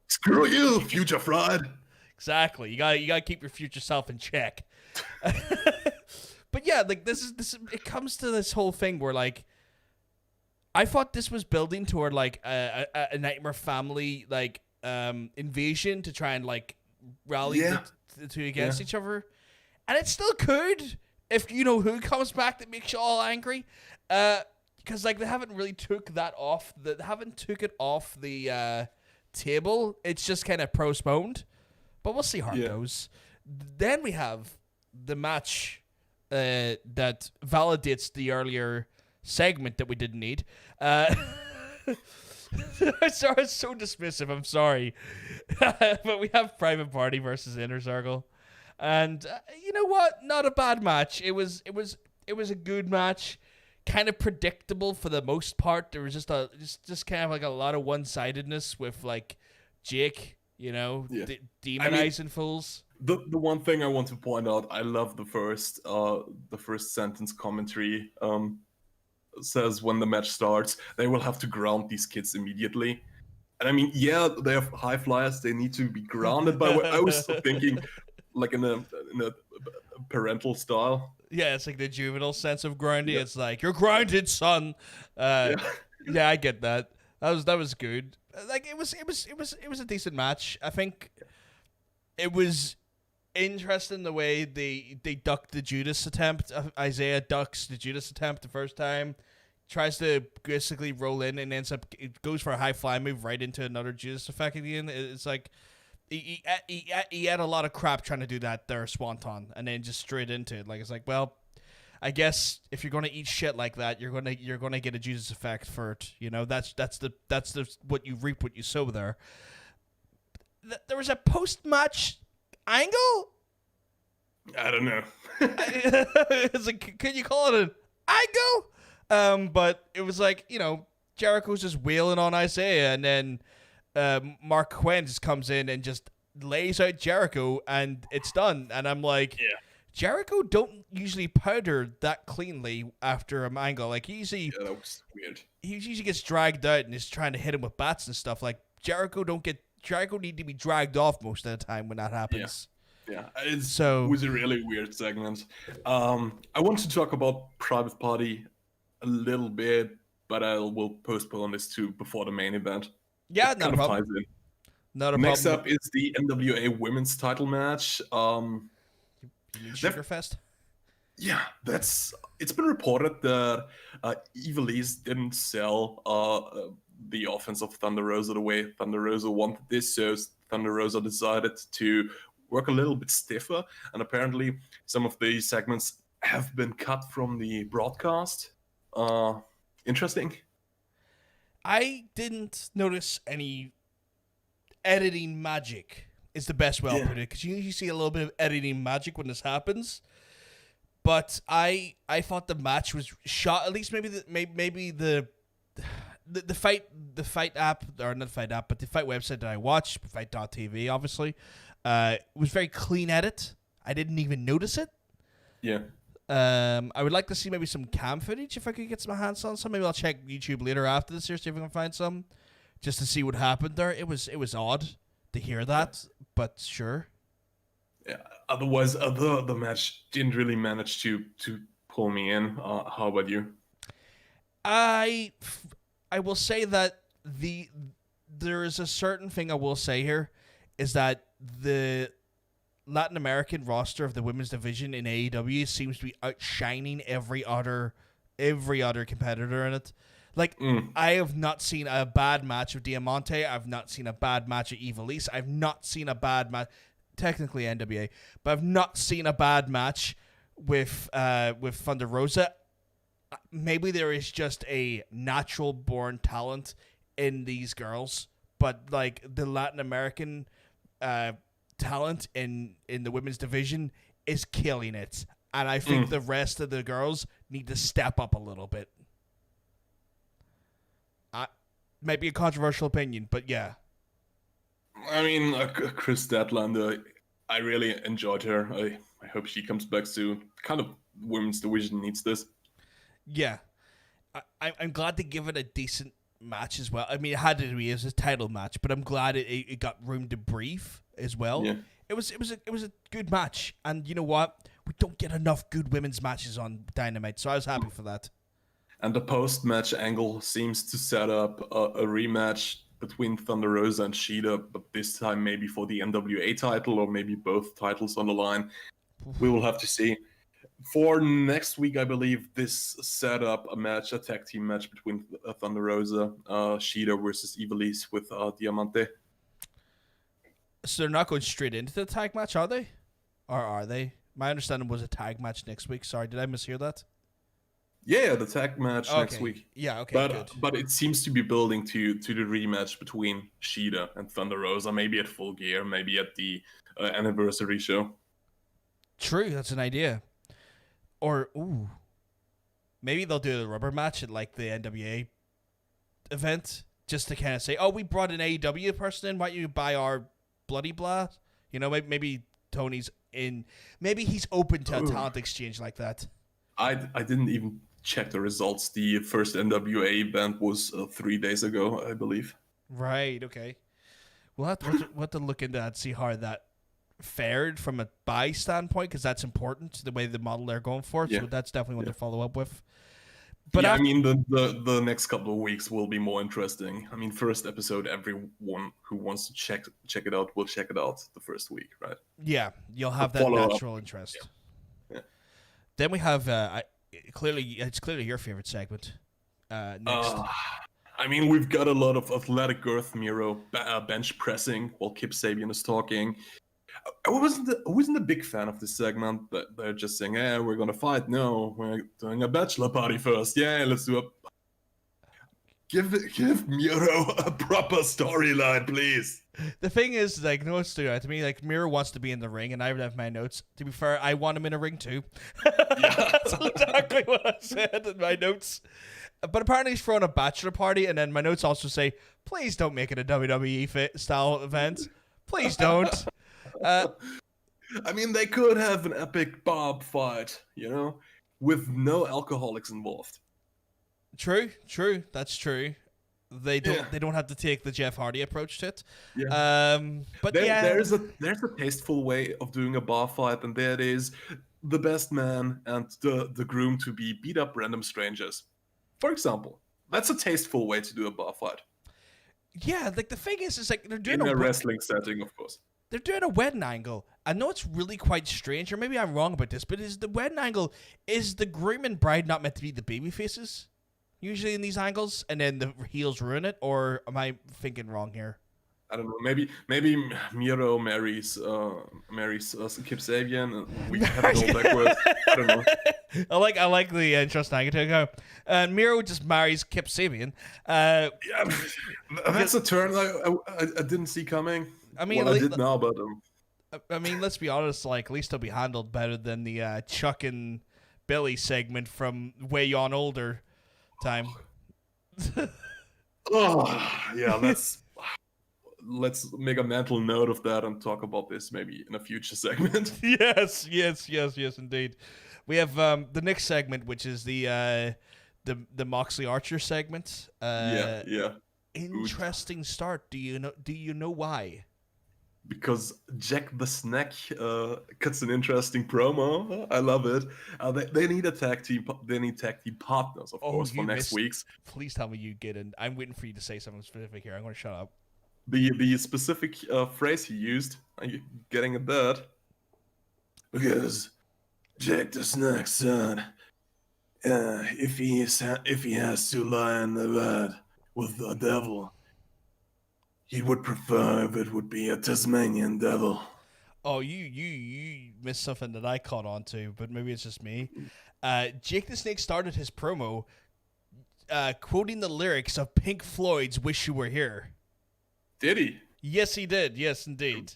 B: Screw you, future fraud.
A: Exactly. You gotta keep your future self in check. But yeah, like this. It comes to this whole thing where like, I thought this was building toward like a Nightmare family like invasion to try and like rally the two against each other, and it still could if who comes back that makes you all angry, because like they haven't really took it off the table. It's just kind of postponed, but we'll see how it goes. Then we have the match that validates the earlier segment that we didn't need. Sorry, it's so dismissive. I'm sorry, but we have Private Party versus Inner Circle, and you know what? Not a bad match. It was a good match, kind of predictable for the most part. There was just kind of like a lot of one-sidedness with like Jake, demonizing fools.
B: The one thing I want to point out, I love the first sentence commentary. Says when the match starts, they will have to ground these kids immediately. And I mean, yeah, they have high flyers, they need to be grounded. But I was thinking, like in a parental style.
A: Yeah, it's like the juvenile sense of grounding. Yeah. It's like, you're grounded, son. Yeah, I get that. That was good. Like it was a decent match. I think it was interesting the way they ducked the Judas attempt. Isaiah ducks the Judas attempt the first time, tries to basically roll in and it goes for a high fly move right into another Judas effect again. It's like he had a lot of crap trying to do that there swanton and then just straight into it. Like it's like, well, I guess if you're gonna eat shit like that, you're gonna get a Judas effect for it. That's the what you reap, what you sow there. There was a post-match angle?
B: I don't know.
A: It's like, can you call it an angle? But it was like, Jericho's just wailing on Isaiah, and then Mark Quinn just comes in and just lays out Jericho, and it's done. And I'm like, Jericho don't usually powder that cleanly after an angle. Like he usually,
B: that was weird.
A: He usually gets dragged out and is trying to hit him with bats and stuff. Like Jericho need to be dragged off most of the time when that happens.
B: Yeah, it was a really weird segment. I want to talk about Private Party a little bit, but I will postpone this to before the main event.
A: Yeah, no problem. Not a
B: Next
A: problem.
B: up is the NWA Women's Title match.
A: You mean Sugarfest?
B: Yeah, it's been reported that Evilise didn't sell the offense of Thunder Rosa the way Thunder Rosa wanted this, so Thunder Rosa decided to work a little bit stiffer, and apparently some of the segments have been cut from the broadcast. Interesting.
A: I didn't notice any editing magic, is the best way I'll put it, because you usually see a little bit of editing magic when this happens. But I thought the match was shot. At least maybe the fight app, or not fight app, but the fight website that I watched, fight.tv, obviously, was very clean edit. I didn't even notice it.
B: Yeah.
A: I would like to see maybe some cam footage if I could get my hands on some. Maybe I'll check YouTube later after this here, see if I can find some, just to see what happened there. It was odd to hear that, but sure.
B: Yeah. Otherwise, the match didn't really manage to pull me in. How about you?
A: I will say that there is a certain thing I will say here, is that the Latin American roster of the women's division in AEW seems to be outshining every other competitor in it. Like, I have not seen a bad match of Diamante. I've not seen a bad match of Evilise. I've not seen a bad match, technically NWA, but I've not seen a bad match with Thunder Rosa. Maybe there is just a natural born talent in these girls, but like the Latin American talent in the women's division is killing it, and I think the rest of the girls need to step up a little bit. Might be a controversial opinion, but yeah.
B: I mean, Chris Statlander, I really enjoyed her. I hope she comes back soon. Kind of women's division needs this.
A: Yeah. I'm glad to give it a decent match as well. I mean, it had to be as a title match, but I'm glad it got room to breathe as well.
B: Yeah.
A: It was a good match, and you know what? We don't get enough good women's matches on Dynamite, so I was happy for that.
B: And the post-match angle seems to set up a rematch between Thunder Rosa and Shida, but this time maybe for the NWA title, or maybe both titles on the line. We will have to see. For next week, I believe this set up a tag team match between Thunder Rosa, Shida versus Evilise with Diamante.
A: So they're not going straight into the tag match, are they? Or are they? My understanding was a tag match next week. Sorry, did I mishear that?
B: Yeah, the tag match next week.
A: Yeah, okay,
B: but,
A: good.
B: But it seems to be building to the rematch between Shida and Thunder Rosa, maybe at Full Gear, maybe at the anniversary show.
A: True, that's an idea. Or, maybe they'll do a rubber match at like the NWA event, just to kind of say, oh, we brought an AEW person in, why don't you buy our bloody blah? You know, maybe Tony's in, maybe he's open to a talent exchange like that.
B: I didn't even check the results. The first NWA event was 3 days ago, I believe.
A: Right, okay. We'll have to look into that, see how that fared from a buy standpoint, because that's important, the way the model they're going for. So that's definitely one to follow up with. But
B: I mean, the next couple of weeks will be more interesting. I mean, first episode, everyone who wants to check it out will check it out the first week, right?
A: Yeah, you'll have that natural interest.
B: Yeah.
A: Then we have it's clearly your favorite segment. Next.
B: I mean, we've got a lot of athletic girth Miro bench pressing while Kip Sabian is talking. I wasn't a big fan of this segment, but they're just saying, "Yeah, we're gonna fight." No, we're doing a bachelor party first. Yeah, let's do a. Give Miro a proper storyline, please.
A: The thing is, like, no, it's stood out to me. Like, Miro wants to be in the ring, and I have my notes. To be fair, I want him in a ring too. That's exactly what I said in my notes. But apparently he's throwing a bachelor party, and then my notes also say, please don't make it a WWE style event. Please don't.
B: I mean, they could have an epic Bob fight, you know, with no alcoholics involved.
A: True. That's true. They don't have to take the Jeff Hardy approach to it.
B: Yeah.
A: But
B: there's a tasteful way of doing a bar fight, and that is the best man and the groom to be beat up random strangers. For example, that's a tasteful way to do a bar fight.
A: Yeah, like the thing is like they're doing
B: In a
A: a
B: wrestling setting, of course.
A: they're doing a wedding angle. I know it's really quite strange, or maybe I'm wrong about this, but is the wedding angle, is the groom and bride not meant to be the baby faces usually in these angles, and then the heels ruin it, or am I thinking wrong here?
B: I don't know. Maybe Miro marries Kip Sabian, and we have it all backwards. I don't know.
A: I like the interesting angle. And Miro just marries Kip Sabian.
B: Yeah, that's a turn I didn't see coming.
A: I mean,
B: well, I did now, but
A: I mean, let's be honest. Like, at least it'll be handled better than the Chuck and Billy segment from way on older time.
B: oh yeah, let's make a mental note of that and talk about this maybe in a future segment.
A: Yes, indeed. We have the next segment, which is the Moxley Archer segment.
B: Yeah.
A: Interesting start. Do you know why?
B: Because Jack the Snack cuts an interesting promo. I love it. They need a tag team. They need tag team partners, of course, for next week's.
A: Please tell me you get in. I'm waiting for you to say something specific here. I'm going to shut up.
B: The specific phrase he used. Are you getting at that? Because Jack the Snack son, if he has to lie in the bed with the devil, he would prefer if it would be a Tasmanian devil.
A: Oh, you missed something that I caught on to, but maybe it's just me. Jake the Snake started his promo quoting the lyrics of Pink Floyd's "Wish You Were Here."
B: Did he?
A: Yes, he did. Yes, indeed.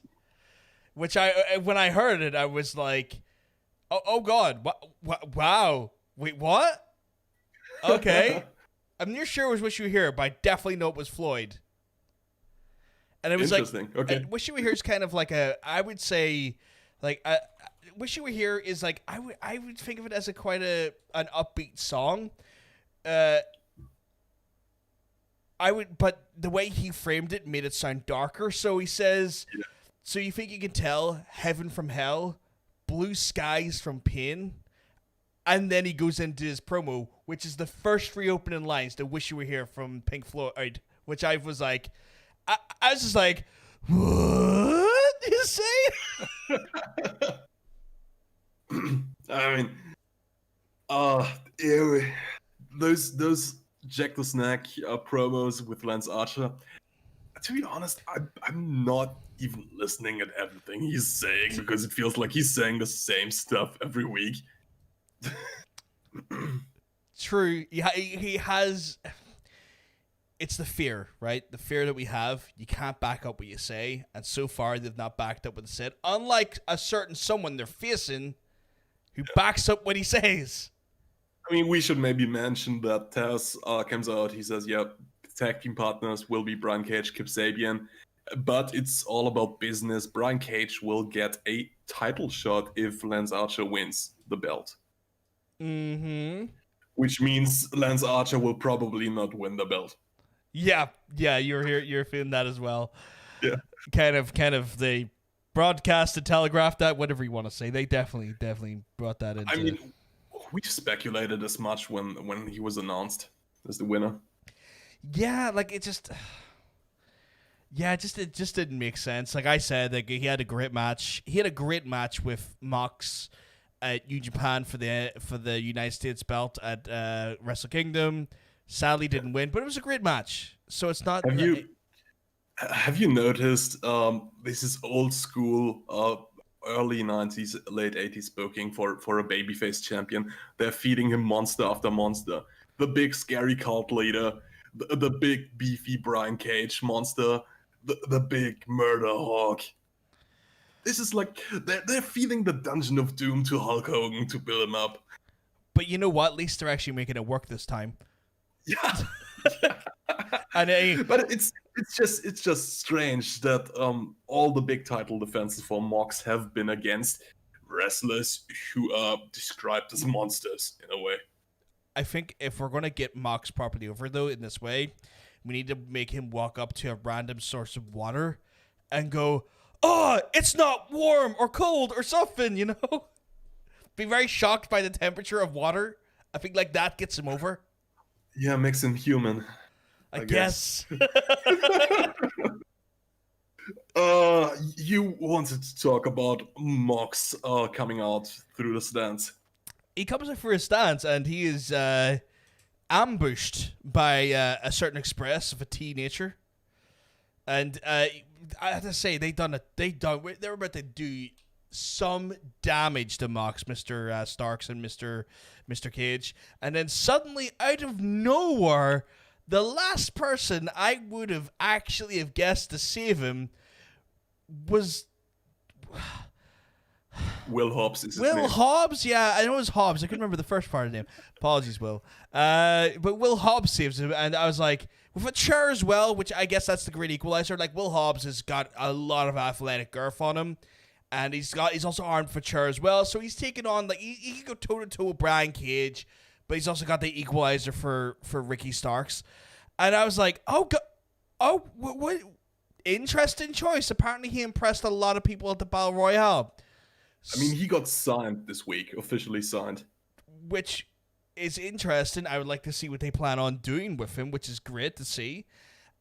A: Which when I heard it, I was like, "Oh God! Wow! Wait, what?" Okay, I'm near sure it was "Wish You Were Here," but I definitely know it was Floyd. And it was
B: interesting. Okay.
A: "Wish You Were Here" is kind of like I would say, like "Wish You Were Here" is like I would think of it as quite an upbeat song. But the way he framed it made it sound darker. So he says, "So you think you can tell heaven from hell, blue skies from pain?" And then he goes into his promo, which is the first three opening lines to "Wish You Were Here" from Pink Floyd, which I was like, I was just like, what you say?
B: I mean, those Jack the Snack promos with Lance Archer. To be honest, I'm not even listening at everything he's saying because it feels like he's saying the same stuff every week.
A: True. He has. It's the fear, right? The fear that we have. You can't back up what you say. And so far, they've not backed up what they said. Unlike a certain someone they're facing who backs up what he says.
B: I mean, we should maybe mention that Taz comes out. He says, tag team partners will be Brian Cage, Kip Sabian. But it's all about business. Brian Cage will get a title shot if Lance Archer wins the belt.
A: Mm-hmm.
B: Which means Lance Archer will probably not win the belt.
A: Yeah, you're feeling that as well.
B: Yeah.
A: Kind of they broadcasted, telegraphed that, whatever you want to say. They definitely brought that into.
B: I mean, we speculated as much when he was announced as the winner.
A: Yeah, like it just didn't make sense. Like I said, like he had a great match. He had a great match with Mox at New Japan for the United States belt at Wrestle Kingdom. Sadly didn't win, but it was a great match. So it's not.
B: Have you noticed? This is old school, early 90s, late 80s booking for a babyface champion. They're feeding him monster after monster. The big scary cult leader, the big beefy Brian Cage monster, the big murder hawk. This is like they're feeding the Dungeon of Doom to Hulk Hogan to build him up.
A: But you know what? At least they're actually making it work this time.
B: Yeah.
A: And
B: but it's just strange that all the big title defenses for Mox have been against wrestlers who are described as monsters in a way.
A: I think if we're going to get Mox properly over, though, in this way, we need to make him walk up to a random source of water and go, "Oh, it's not warm or cold or something," you know? Be very shocked by the temperature of water. I think like that gets him over.
B: Yeah, makes him human.
A: I guess.
B: You wanted to talk about Mox coming out through the stands.
A: He comes in for his stance, and he is ambushed by a certain express of a T nature. And I have to say, they were about to do some damage to Mox, Mr. Starks and Mr. Cage. And then suddenly, out of nowhere, the last person I would have actually have guessed to save him was
B: Will Hobbs is his
A: Will
B: name.
A: Hobbs. Yeah, I know it was Hobbs. I couldn't remember the first part of the name. Apologies, Will. But Will Hobbs saves him, and I was like, with a chair as well, which I guess that's the great equalizer. Like, Will Hobbs has got a lot of athletic girth on him, and he's also armed for chair as well. So he's taking on, like, he can go toe to toe with Brian Cage, but he's also got the equalizer for Ricky Starks. And I was like, what interesting choice. Apparently he impressed a lot of people at the Battle Royale.
B: I mean, he got signed this week, officially signed.
A: Which is interesting. I would like to see what they plan on doing with him, which is great to see.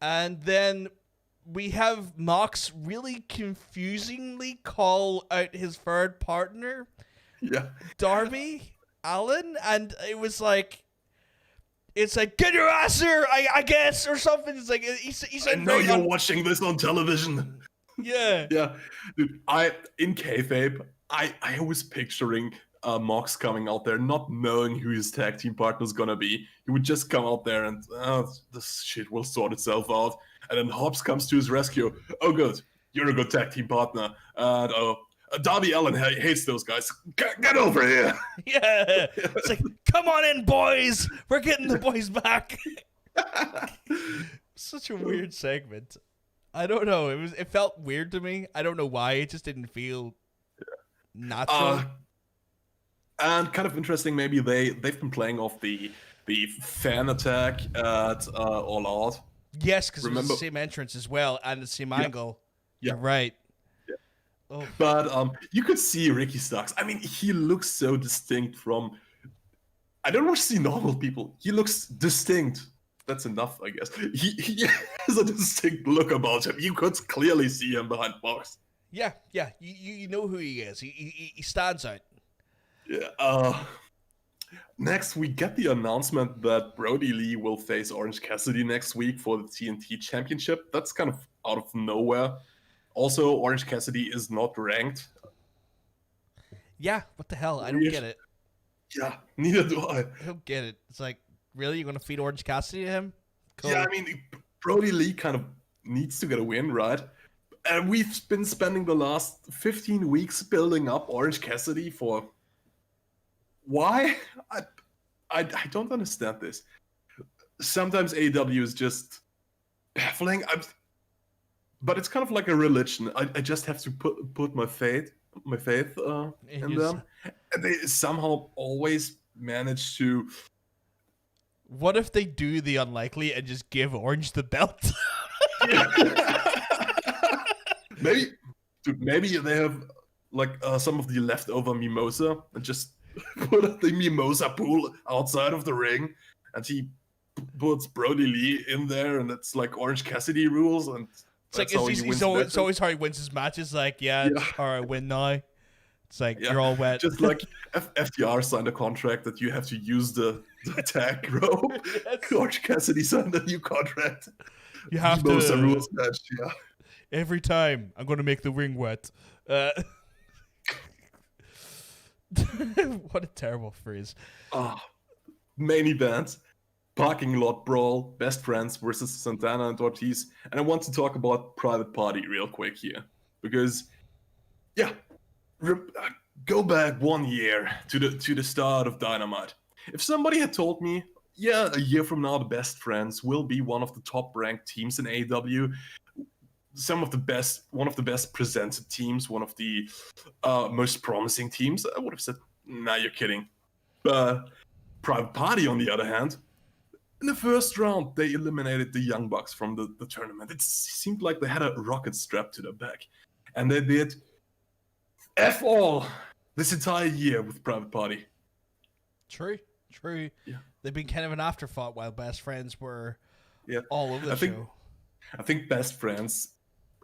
A: And then we have Mox really confusingly call out his third partner, Darby Allin, and it was like, it's like, get your ass here, I guess, or something. It's like, he said,
B: I know you're watching this on television.
A: Yeah.
B: Yeah. Dude, in kayfabe, I was picturing Mox coming out there, not knowing who his tag team partner is gonna be. He would just come out there and, this shit will sort itself out. And then Hobbs comes to his rescue. Oh, good. You're a good tag team partner. Darby Allin hates those guys. Get over here.
A: Yeah. It's like, come on in, boys. We're getting the boys back. Such a weird segment. I don't know. It felt weird to me. I don't know why. It just didn't feel natural.
B: And kind of interesting, maybe they've been playing off the fan attack at All Out.
A: Yes, because it was the same entrance as well and the same angle.
B: Yeah.
A: You're right.
B: Yeah.
A: Oh.
B: But you could see Ricky Starks. I mean, he looks so distinct from... I don't want to see normal people. He looks distinct. That's enough, I guess. He has a distinct look about him. You could clearly see him behind Box.
A: Yeah. You know who he is. He stands out.
B: Yeah. Next, we get the announcement that Brody Lee will face Orange Cassidy next week for the TNT Championship. That's kind of out of nowhere. Also, Orange Cassidy is not ranked.
A: Yeah, what the hell? I don't get it.
B: Yeah, neither do I.
A: I don't get it. It's like, really? You're going to feed Orange Cassidy to him? Cool.
B: Yeah, I mean, Brody Lee kind of needs to get a win, right? And we've been spending the last 15 weeks building up Orange Cassidy for... Why? I don't understand this. Sometimes AEW is just baffling. But it's kind of like a religion. I just have to put my faith in them. And they somehow always manage to...
A: What if they do the unlikely and just give Orange the belt?
B: Maybe they have like some of the leftover mimosa and just put the mimosa pool outside of the ring, and he puts Brody Lee in there, and it's like Orange Cassidy rules, and
A: it's like it's always how he wins his matches. Like, it's how I win now. It's like you're all wet.
B: Just like FTR signed a contract that you have to use the tag rope. Yes. Orange Cassidy signed a new contract.
A: You have
B: mimosa rules match. Yeah.
A: Every time I'm going to make the ring wet. What a terrible phrase.
B: Main event, Parking Lot Brawl, Best Friends versus Santana and Ortiz. And I want to talk about Private Party real quick here. Because, go back 1 year to the start of Dynamite. If somebody had told me, a year from now the Best Friends will be one of the top-ranked teams in AEW, one of the best presented teams, one of the most promising teams, I would have said, nah, you're kidding. Private Party, on the other hand, in the first round, they eliminated the Young Bucks from the tournament. It seemed like they had a rocket strapped to their back. And they did F all this entire year with Private Party.
A: True.
B: Yeah.
A: They've been kind of an afterthought while Best Friends were
B: Yeah.
A: all over the
B: I think
A: show.
B: I think Best Friends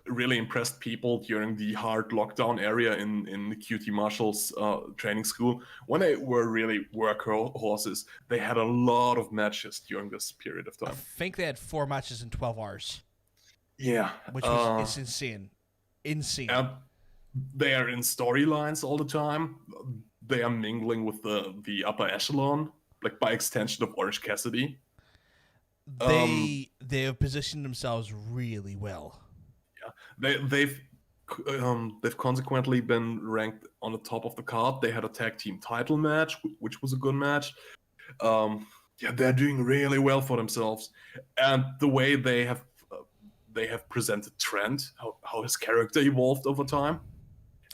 B: really impressed people during the hard lockdown area in the QT Marshall's training school. When they were really workhorses, they had a lot of matches during this period of
A: I
B: time.
A: think they had 4 matches in 12 hours,
B: Yeah.
A: which was it's insane.
B: And they are in storylines all the time. They are mingling with the upper echelon, like by extension of Orange Cassidy.
A: They have positioned themselves really well.
B: They've consequently been ranked on the top of the card. They had a tag team title match, which was a good match. They're doing really well for themselves, and the way they have presented Trent, how his character evolved over time.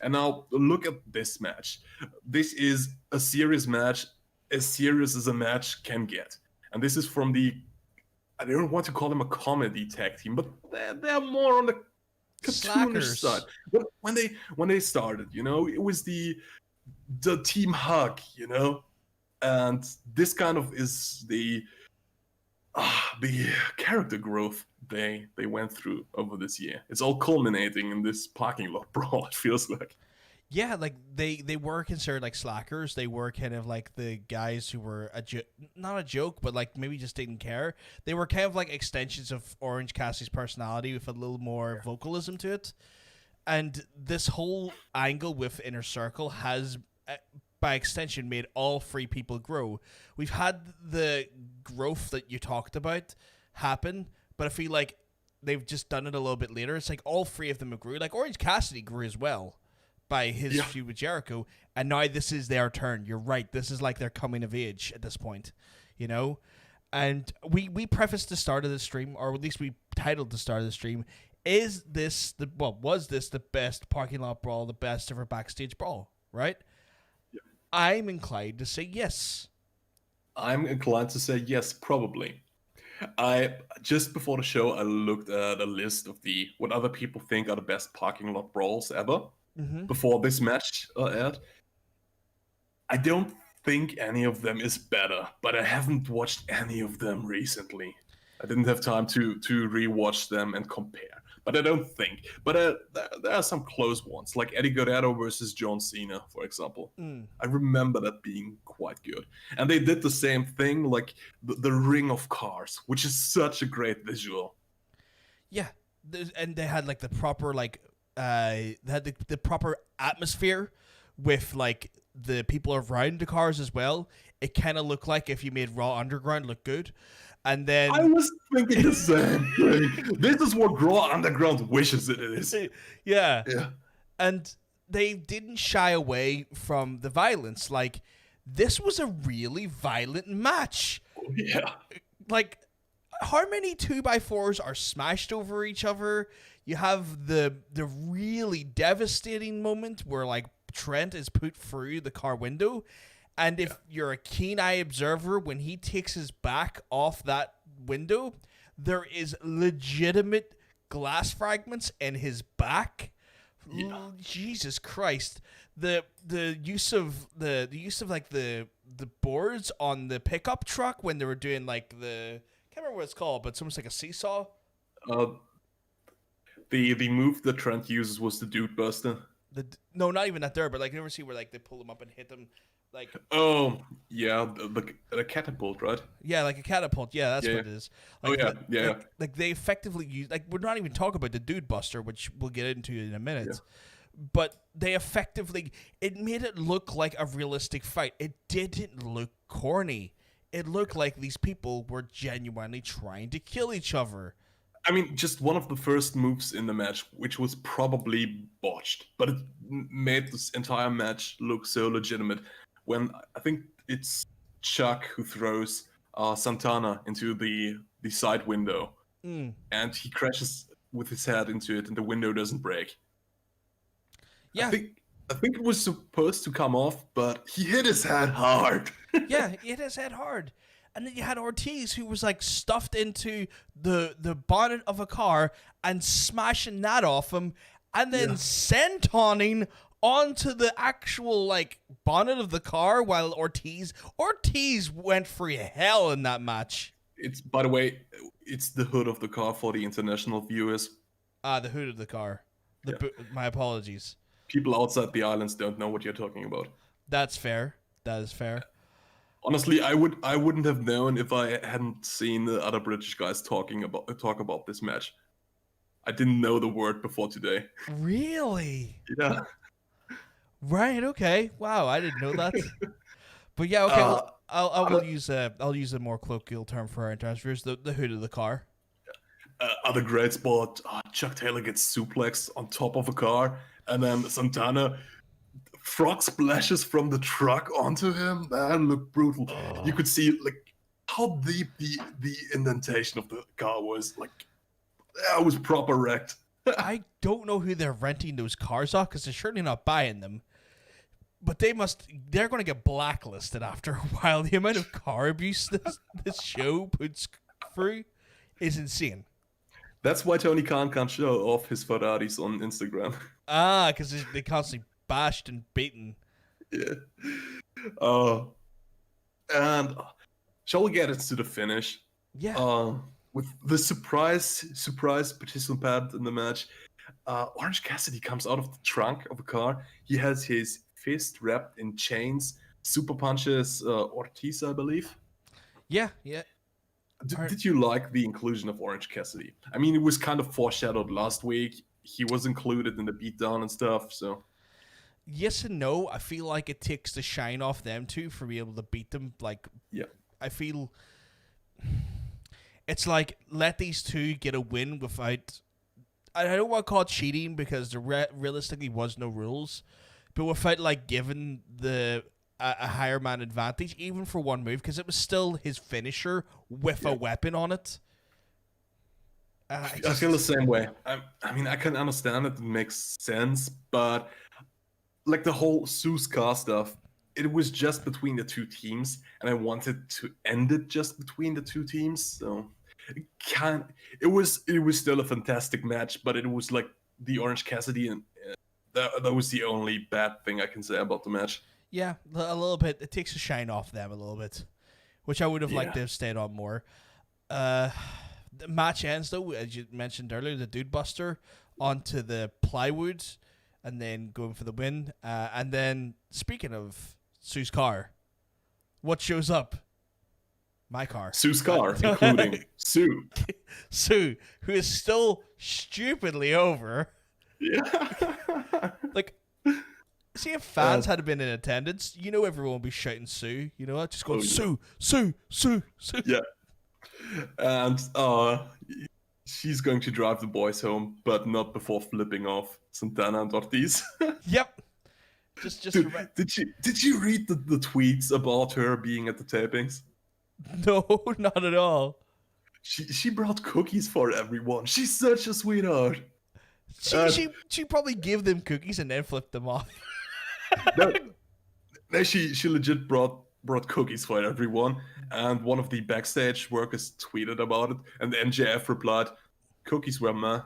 B: And now look at this match. This is a serious match, as serious as a match can get. And this is from I don't want to call them a comedy tag team, but they're more on the cartoonish side. But when they started, it was the team hug, and this kind of is the character growth they went through over this year. It's all culminating in this parking lot brawl, it feels like.
A: Yeah, like they were considered like slackers. They were kind of like the guys who were not a joke, but like maybe just didn't care. They were kind of like extensions of Orange Cassidy's personality with a little more vocalism to it. And this whole angle with Inner Circle has, by extension, made all 3 people grow. We've had the growth that you talked about happen, but I feel like they've just done it a little bit later. It's like all 3 of them grew. Like Orange Cassidy grew as well by his feud with Jericho, and now this is their turn. You're right. This is like their coming of age at this point, And we prefaced the start of the stream, or at least we titled the start of the stream, was this the best Parking Lot Brawl, the best ever backstage brawl, right?
B: Yeah.
A: I'm inclined to say yes.
B: I'm inclined to say yes, probably. I just before the show, I looked at a list of what other people think are the best parking lot brawls ever.
A: Mm-hmm.
B: Before this match aired. I don't think any of them is better, but I haven't watched any of them recently. I didn't have time to rewatch them and compare. But I don't think. But there are some close ones, like Eddie Guerrero versus John Cena, for example. I remember that being quite good. And they did the same thing, like the ring of cars, which is such a great visual.
A: Yeah, and they had like the proper they had the proper atmosphere with like the people around the cars as well. It kind of looked like if you made Raw Underground look good. And then
B: I was thinking the same thing. This is what Raw Underground wishes it is.
A: Yeah.
B: Yeah.
A: And they didn't shy away from the violence. Like, this was a really violent match.
B: Yeah.
A: Like, how many 2x4s are smashed over each other? You have the really devastating moment where like Trent is put through the car window, and if you're a keen-eye observer, when he takes his back off that window, there is legitimate glass fragments in his back. Yeah. Jesus Christ! The use of like the boards on the pickup truck when they were doing like I can't remember what it's called, but it's almost like a seesaw.
B: The move that Trent uses was the Dude Buster.
A: No, not even that there, but like you ever see where like they pull them up and hit them, like.
B: Oh yeah, the catapult, right?
A: Yeah, like a catapult. Yeah, that's what it is. Like, Like they effectively use, like, we're not even talking about the Dude Buster, which we'll get into in a minute. Yeah. But they effectively, it made it look like a realistic fight. It didn't look corny. It looked like these people were genuinely trying to kill each other.
B: I mean, just one of the first moves in the match, which was probably botched, but it made this entire match look so legitimate. When I think it's Chuck who throws Santana into the side window, and he crashes with his head into it, and the window doesn't break. Yeah, I think it was supposed to come off, but he hit his head hard.
A: Yeah, he hit his head hard. And then you had Ortiz, who was like stuffed into the bonnet of a car and smashing that off him, and then sentoning onto the actual like bonnet of the car while Ortiz went through hell in that match.
B: It's, by the way, it's the hood of the car for the international viewers.
A: Ah, the hood of the car.
B: Yeah.
A: My apologies.
B: People outside the islands don't know what you're talking about.
A: That's fair. That is fair.
B: Honestly, I wouldn't have known if I hadn't seen the other British guys talk about this match. I didn't know the word before today.
A: Really?
B: Yeah.
A: Right. Okay. Wow. I didn't know that. But yeah. Okay. Well, I'll use a more colloquial term for our interviewers. The hood of the car.
B: Other great spot. Chuck Taylor gets suplexed on top of a car, and then Santana frog splashes from the truck onto him. That looked brutal. Oh. You could see like how deep the indentation of the car was. Like, that was proper wrecked.
A: I don't know who they're renting those cars off, because they're certainly not buying them. But they're going to get blacklisted after a while. The amount of car abuse this show puts through is insane.
B: That's why Tony Khan can't show off his Ferraris on Instagram.
A: Ah, because they constantly bashed and beaten.
B: Yeah. And shall we get into the finish?
A: Yeah.
B: With the surprise participant in the match, Orange Cassidy comes out of the trunk of a car. He has his fist wrapped in chains, super punches Ortiz, I believe.
A: Yeah.
B: Did you like the inclusion of Orange Cassidy? I mean, it was kind of foreshadowed last week. He was included in the beatdown and stuff, so...
A: Yes and no. I feel like it takes the shine off them too for being able to beat them. Like,
B: yeah.
A: I feel... It's like, let these two get a win without... I don't want to call it cheating, because there realistically was no rules, but without, like, giving a higher man advantage, even for one move, because it was still his finisher with a weapon on it.
B: I feel the same way. I mean, I can understand it makes sense, but like the whole Sue's car stuff, it was just between the two teams, and I wanted to end it just between the two teams. So it was still a fantastic match, but it was like the Orange Cassidy, and that was the only bad thing I can say about the match.
A: Yeah, a little bit. It takes a shine off them a little bit, which I would have liked to have stayed on more. The match ends, though, as you mentioned earlier, the Dude Buster onto the plywood and then going for the win. And then, speaking of Sue's car, what shows up? My car.
B: Sue's car, including Sue.
A: Sue, who is still stupidly over.
B: Yeah.
A: Like... See, if fans had been in attendance, everyone would be shouting Sue. You know what? Just going, Sue, Sue, Sue, Sue.
B: Yeah. And she's going to drive the boys home, but not before flipping off Santana and Ortiz.
A: Yep. Just
B: Dude, did you read the tweets about her being at the tapings?
A: No, not at all.
B: She brought cookies for everyone. She's such a sweetheart.
A: She probably gave them cookies and then flipped them off.
B: No, she legit brought cookies for everyone, and one of the backstage workers tweeted about it, and the MJF replied, "Cookies were meh."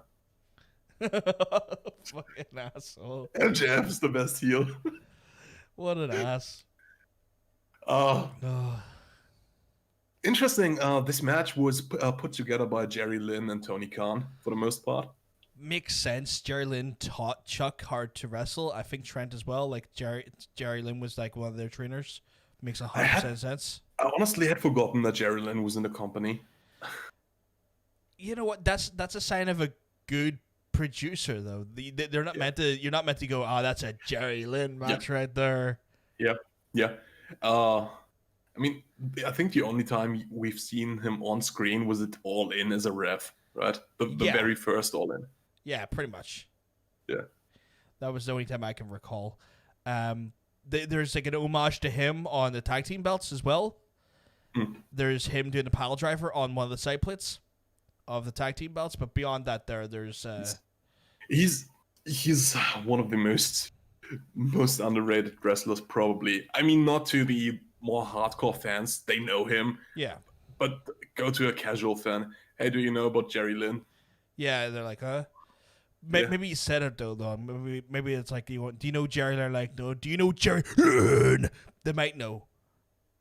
A: Fucking asshole.
B: MJF is the best heel.
A: What an ass.
B: Interesting. This match was put together by Jerry Lynn and Tony Khan for the most part.
A: Makes sense. Jerry Lynn taught Chuck how to wrestle. I think Trent as well. Like Jerry Lynn was like one of their trainers. Makes 100% sense.
B: I honestly had forgotten that Jerry Lynn was in the company.
A: You know what? That's a sign of a good producer, though. They're not meant to. You're not meant to go, "Oh, that's a Jerry Lynn match right there."
B: Yep. Yeah. I mean, I think the only time we've seen him on screen was it All In as a ref, right? The very first All In.
A: Yeah, pretty much.
B: Yeah.
A: That was the only time I can recall. There's like an homage to him on the tag team belts as well. There's him doing the pile driver on one of the side plates of the tag team belts, but beyond that, there's
B: he's one of the most underrated wrestlers, probably. I mean, not to the more hardcore fans, they know him.
A: Yeah.
B: But go to a casual fan. Hey, do you know about Jerry Lynn?
A: Yeah, they're like, huh? Maybe you said it though. Maybe it's like, do you know Jerry? They're like, no. Do you know Jerry Lynn? They might know.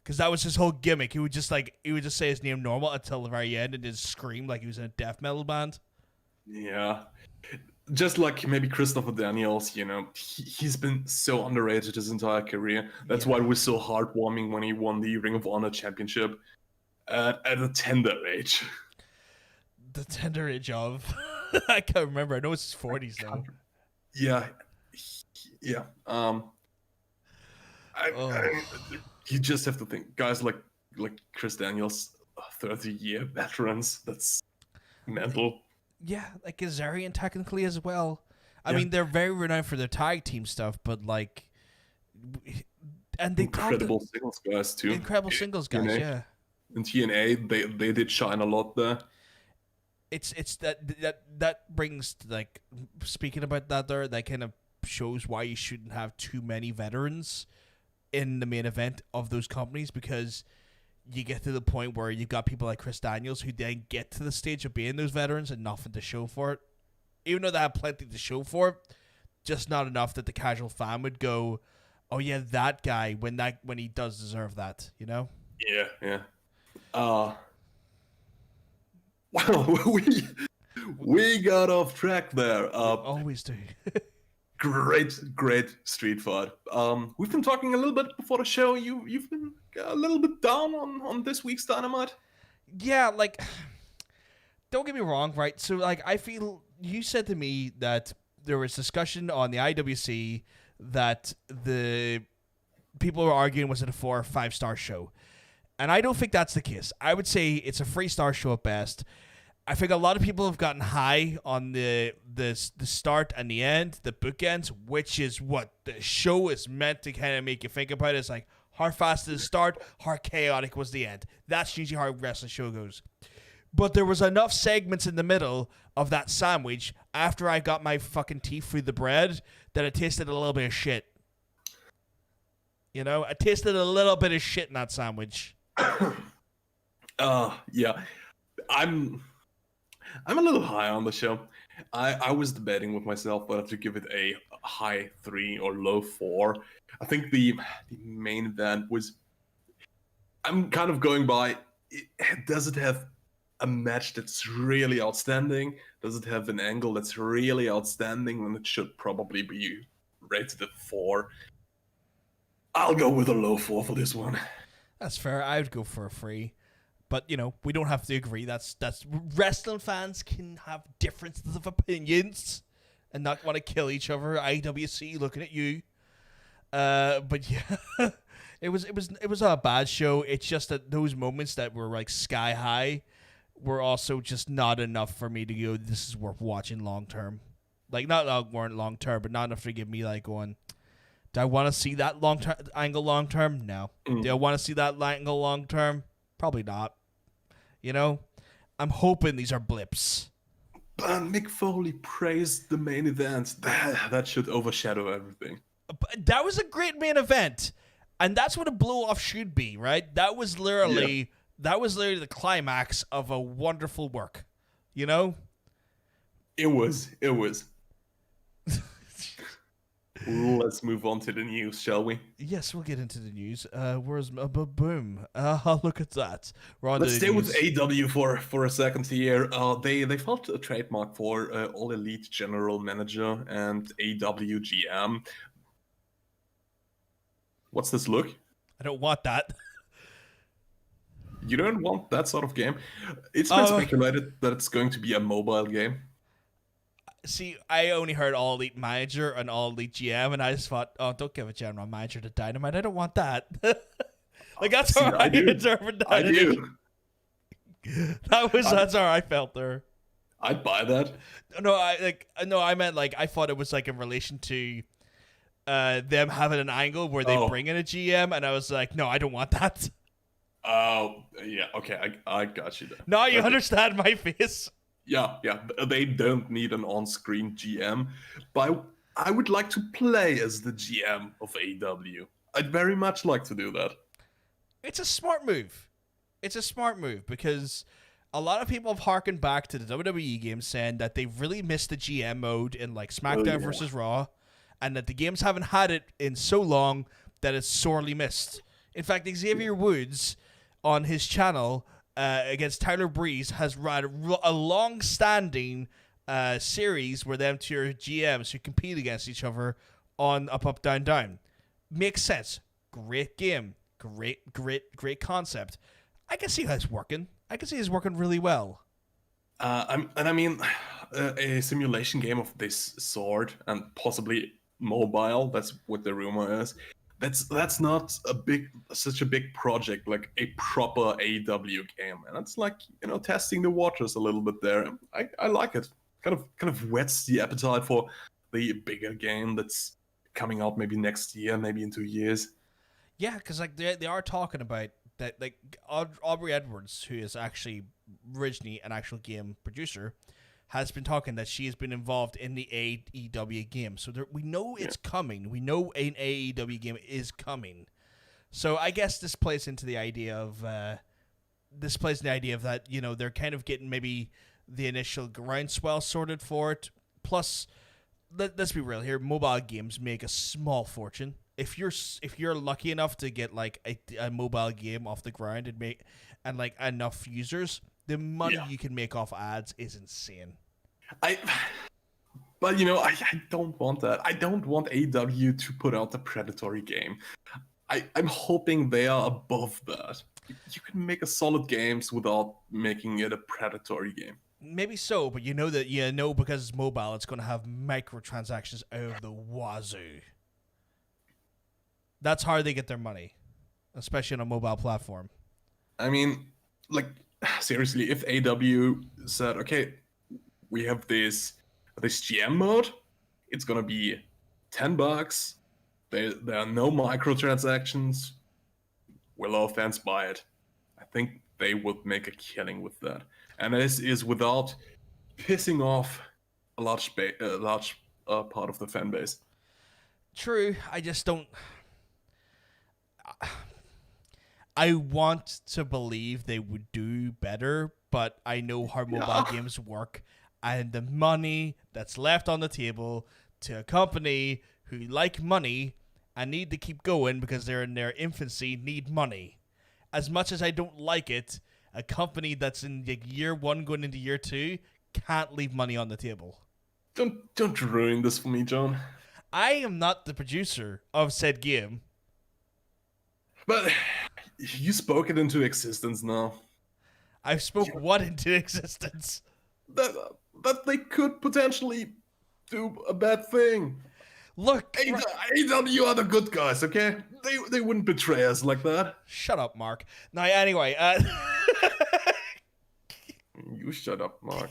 A: Because that was his whole gimmick. He would just say his name normal until the very end and just scream like he was in a death metal band.
B: Yeah. Just like maybe Christopher Daniels, he's been so underrated his entire career. That's why it was so heartwarming when he won the Ring of Honor championship at a tender age.
A: The tender age of... I can't remember. I know it's his 40s now.
B: Yeah. Yeah. You just have to think, guys like Chris Daniels, 30-year veterans. That's mental.
A: Yeah, like Kazarian technically as well. I mean, they're very renowned for their tag team stuff, but like, and they
B: incredible singles guys too.
A: Incredible singles guys,
B: TNA.
A: yeah.
B: In TNA, they did shine a lot there.
A: It's that brings, like, speaking about that there, that kind of shows why you shouldn't have too many veterans in the main event of those companies, because you get to the point where you've got people like Chris Daniels who then get to the stage of being those veterans and nothing to show for it. Even though they have plenty to show for it, just not enough that the casual fan would go, oh yeah, that guy, when he does deserve that,
B: Yeah. Well, we got off track there.
A: Always do.
B: Great street fight. We've been talking a little bit before the show. You've been a little bit down on this week's Dynamite.
A: Yeah, like, don't get me wrong, right? So, like, I feel you said to me that there was discussion on the IWC that the people were arguing was it a 4 or 5 star show, and I don't think that's the case. I would say it's a 3-star show at best. I think a lot of people have gotten high on the start and the end, the bookends, which is what the show is meant to kind of make you think about. It's like, how fast did the start, how chaotic was the end. That's usually how a wrestling show goes. But there was enough segments in the middle of that sandwich after I got my fucking teeth through the bread that it tasted a little bit of shit. I tasted a little bit of shit in that sandwich.
B: Yeah. I'm a little high on the show. I was debating with myself whether to give it a high 3 or low 4. I think the main event was... I'm kind of going by... Does it have a match that's really outstanding? Does it have an angle that's really outstanding? Then it should probably be rated at 4. I'll go with a low 4 for this one.
A: That's fair. I would go for a 3. But, we don't have to agree. That's wrestling fans can have differences of opinions and not want to kill each other. IWC looking at you. But yeah, it was a bad show. It's just that those moments that were like sky high were also just not enough for me to go, this is worth watching long term. Like, not weren't long term, but not enough to give me like going, do I want to see that angle long term? No. Do I want to see that angle long term? Probably not. I'm hoping these are blips.
B: But Mick Foley praised the main event. That should overshadow everything.
A: But that was a great main event, and that's what a blow-off should be, right? That was literally the climax of a wonderful work. It
B: was. Let's move on to the news, shall we?
A: Yes, we'll get into the news. Where's boom? Look at that.
B: Let's stay with AEW for a second here. They filed a trademark for All Elite General Manager and AEW GM. What's this look?
A: I don't want that.
B: You don't want that sort of game? It's been speculated that it's going to be a mobile game.
A: See, I only heard All Elite Manager and All Elite GM, and I just thought, oh, don't give a general manager to Dynamite. I don't want that. That's how I interpret that.
B: I do.
A: That's how I felt there.
B: I'd buy that.
A: I meant like I thought it was like in relation to them having an angle where they bring in a GM, and I was like, no, I don't want that.
B: Oh, yeah, okay, I got you there.
A: Now you understand my face.
B: Yeah, they don't need an on-screen GM, but I would like to play as the GM of AEW. I'd very much like to do that.
A: It's a smart move. Because a lot of people have harkened back to the WWE games saying that they've really missed the GM mode in like SmackDown versus Raw, and that the games haven't had it in so long that it's sorely missed. In fact, Xavier Woods on his channel against Tyler Breeze has run a long-standing series where them two are GMs who compete against each other on Up Up Down Down. Makes sense. Great game. Great concept. I can see how it's working. I can see it's working really well.
B: A simulation game of this sort and possibly mobile. That's what the rumor is. That's not such a big project like a proper AEW game, and it's like testing the waters a little bit there. I like it. Kind of whets the appetite for the bigger game that's coming out maybe next year, maybe in 2 years.
A: Yeah, because like they are talking about that. Like Aubrey Edwards, who is actually originally an actual game producer, has been talking that she has been involved in the AEW game. So we know it's coming. We know an AEW game is coming. So I guess this plays into the idea of that, they're kind of getting maybe the initial groundswell sorted for it. Plus, let's be real here, mobile games make a small fortune. If you're lucky enough to get like a mobile game off the ground and like enough users, the money you can make off ads is insane.
B: But I don't want that. I don't want AEW to put out a predatory game. I'm hoping they are above that. You can make a solid games without making it a predatory game.
A: Maybe so, but because it's mobile, it's going to have microtransactions out of the wazoo. That's how they get their money, especially on a mobile platform.
B: I mean, like, seriously, if AEW said, okay, we have this GM mode, it's gonna be $10. There are no microtransactions. Will our fans buy it? I think they would make a killing with that, and this is without pissing off a large part of the fan base.
A: True, I just don't. I want to believe they would do better, but I know how mobile games work, and the money that's left on the table to a company who like money and need to keep going because they're in their infancy need money. As much as I don't like it, a company that's in like year 1 going into year 2 can't leave money on the table.
B: Don't ruin this for me, John.
A: I am not the producer of said game.
B: But you spoke it into existence now.
A: I've spoke what into existence?
B: That they could potentially do a bad thing.
A: Look,
B: AEW are the good guys, okay? They wouldn't betray us like that.
A: Shut up, Mark. Now, anyway,
B: you shut up, Mark.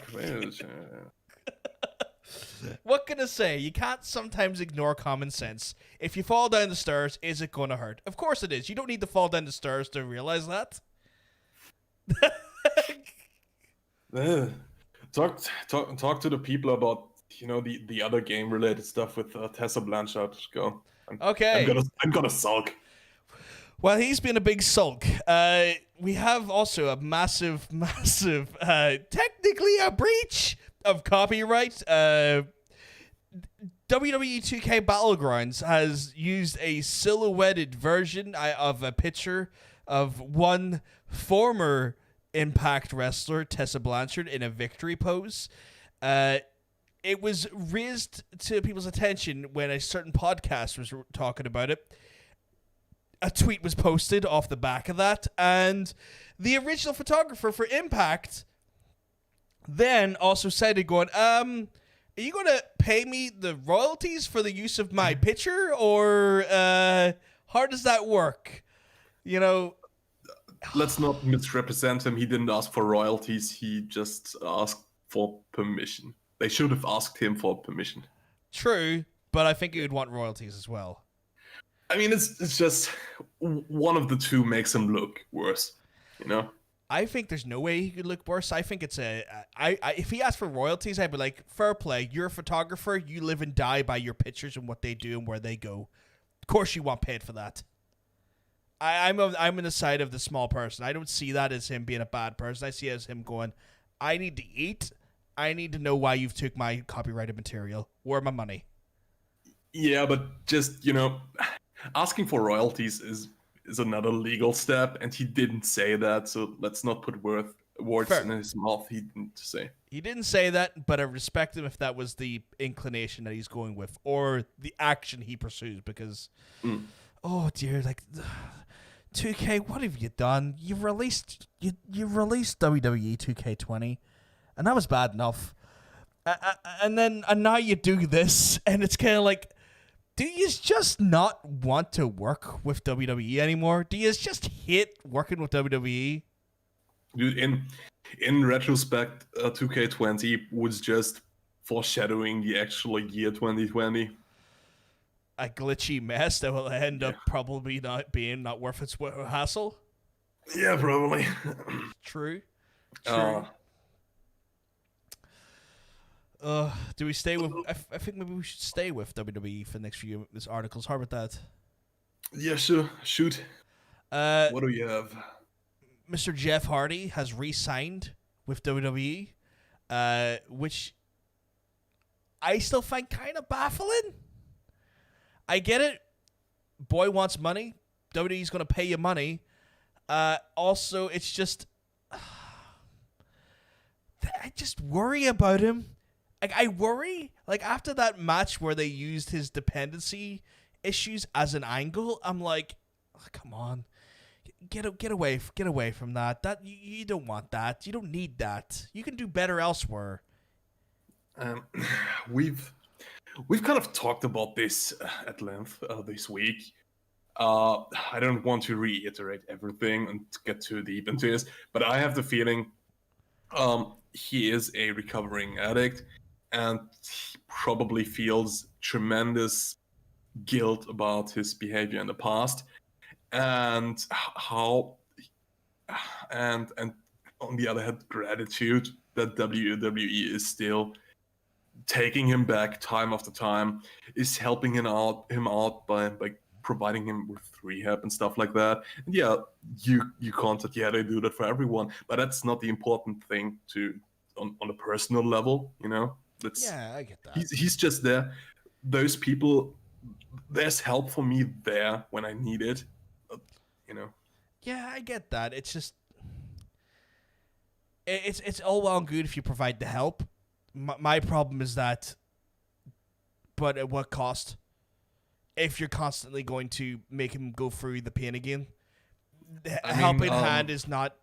A: What can I say? You can't sometimes ignore common sense. If you fall down the stairs, is it going to hurt? Of course it is. You don't need to fall down the stairs to realize that.
B: Talk to the people about the other game related stuff with Tessa Blanchard. Go.
A: Okay.
B: I'm gonna sulk.
A: Well, he's been a big sulk. We have also a massive, technically a breach of copyright. WWE 2K Battlegrounds has used a silhouetted version of a picture of one former Impact wrestler, Tessa Blanchard, in a victory pose. It was raised to people's attention when a certain podcast was talking about it. A tweet was posted off the back of that, and the original photographer for Impact then also cited going, are you going to pay me the royalties for the use of my picture, or how does that work?
B: Let's not misrepresent him. He didn't ask for royalties. He just asked for permission. They should have asked him for permission.
A: True, but I think he would want royalties as well.
B: I mean, it's just one of the two makes him look worse,
A: I think there's no way he could look worse. I think it's if he asked for royalties, I'd be like, fair play. You're a photographer. You live and die by your pictures and what they do and where they go. Of course you want paid for that. I'm on the side of the small person. I don't see that as him being a bad person. I see it as him going, I need to eat. I need to know why you've took my copyrighted material. Where are my money?
B: Yeah, but just, asking for royalties is is another legal step, and he didn't say that, so let's not put words
A: Fair.
B: in his mouth he didn't say.
A: He didn't say that, but I respect him if that was the inclination that he's going with, or the action he pursues. Because, oh dear, like 2K, what have you done? You've released WWE 2K20, and that was bad enough. And now you do this, and it's kind of like, do you just not want to work with WWE anymore? Do you just hate working with WWE?
B: Dude, in retrospect, 2K20 was just foreshadowing the actual year 2020.
A: A glitchy mess that will end up probably not worth its hassle.
B: Yeah, probably.
A: True. Do we stay with? I think maybe we should stay with WWE for the next few articles. How about that?
B: Yeah, sure. Shoot. What do you have?
A: Mr. Jeff Hardy has re-signed with WWE, which I still find kind of baffling. I get it. Boy wants money. WWE's going to pay you money. Also, it's just... I just worry about him. Like, I worry. Like, after that match where they used his dependency issues as an angle, I'm like, oh, come on. Get away from that. That you don't want that. You don't need that. You can do better elsewhere.
B: We've kind of talked about this at length this week. I don't want to reiterate everything and get too deep into this, but I have the feeling he is a recovering addict, and he probably feels tremendous guilt about his behavior in the past. And and on the other hand, gratitude that WWE is still taking him back time after time, is helping him out by providing him with rehab and stuff like that. And yeah, you can't say, yeah, they do that for everyone, but that's not the important thing on a personal level, you know.
A: Yeah, I get that.
B: He's just there. Those people, there's help for me there when I need it. You know.
A: Yeah, I get that. It's just it's all well and good if you provide the help. My problem is that, but at what cost? If you're constantly going to make him go through the pain again, a helping hand is not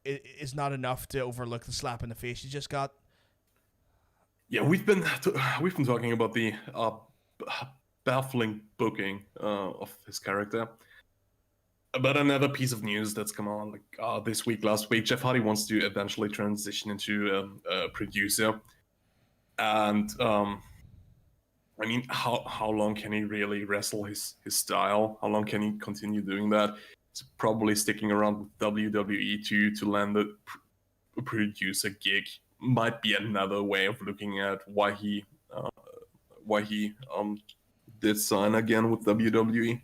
A: enough to overlook the slap in the face you just got.
B: Yeah, we've been talking about the baffling booking of his character. But another piece of news that's come on last week, Jeff Hardy wants to eventually transition into a producer. And I mean, how long can he really wrestle his style? How long can he continue doing that? He's probably sticking around with WWE to land a producer gig. Might be another way of looking at why he did sign again with WWE.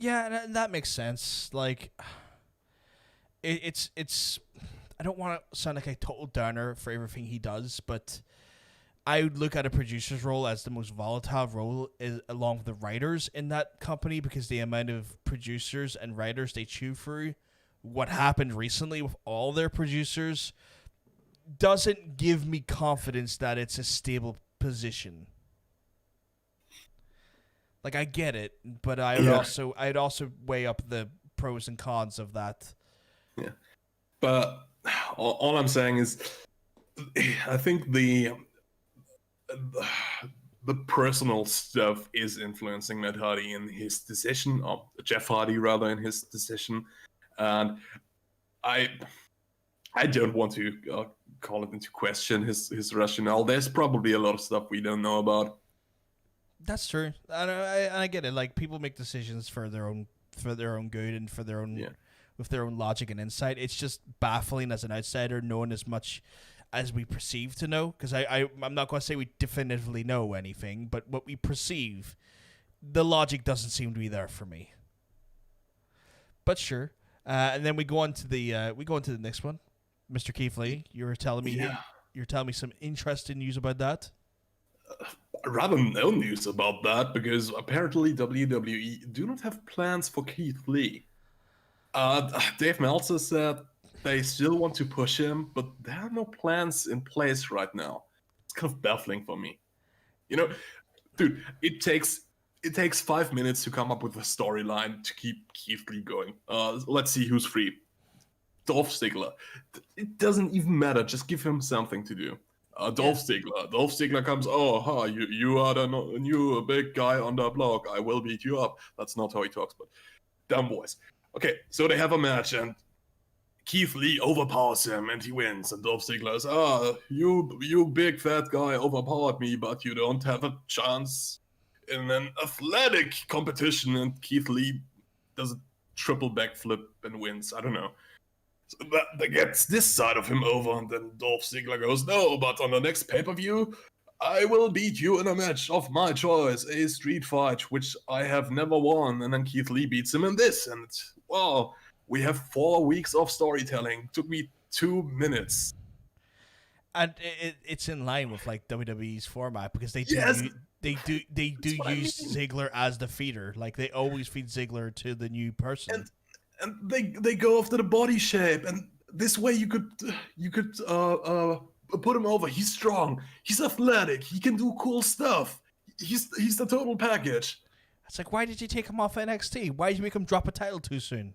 A: Yeah, that makes sense. Like, it's. I don't want to sound like a total downer for everything he does, but I would look at a producer's role as the most volatile role, along with the writers in that company, because the amount of producers and writers they chew through, what happened recently with all their producers, doesn't give me confidence that it's a stable position. Like, I get it, but I'd also weigh up the pros and cons of that.
B: Yeah, but all I'm saying is, I think the personal stuff is influencing Matt Hardy in his decision, or Jeff Hardy rather, in his decision, and I don't want to call it into question his rationale. There's probably a lot of stuff we don't know about.
A: That's true. I get it. Like, people make decisions for their own good and for their own with their own logic and insight. It's just baffling as an outsider, knowing as much as we perceive to know. Because I'm not going to say we definitively know anything, but what we perceive, the logic doesn't seem to be there for me. But sure. And then we go on to the next one, Mr. Keith Lee. You're telling me some interesting news about that.
B: Rather no news about that, because apparently WWE do not have plans for Keith Lee. Dave Meltzer said they still want to push him, but there are no plans in place right now. It's kind of baffling for me. You know, dude, it takes 5 minutes to come up with a storyline to keep Keith Lee going. Let's see who's free. Dolph Ziggler. It doesn't even matter. Just give him something to do. Dolph Ziggler. Dolph Ziggler comes. You are the new big guy on the block. I will beat you up. That's not how he talks, but dumb voice. Okay, so they have a match and Keith Lee overpowers him and he wins. And Dolph Ziggler is, you big fat guy overpowered me, but you don't have a chance in an athletic competition. And Keith Lee does a triple backflip and wins. I don't know. So that gets this side of him over, and then Dolph Ziggler goes, no, but on the next pay-per-view, I will beat you in a match of my choice, a street fight, which I have never won. And then Keith Lee beats him in this, and wow, we have 4 weeks of storytelling. Took me 2 minutes.
A: And it's in line with like WWE's format because they do
B: Yes.
A: they do
B: what I
A: use
B: mean.
A: Ziggler as the feeder. Like they always feed Ziggler to the new person.
B: And they go after the body shape, and this way you could put him over. He's strong. He's athletic. He can do cool stuff. He's the total package.
A: It's like, why did you take him off NXT? Why did you make him drop a title too soon?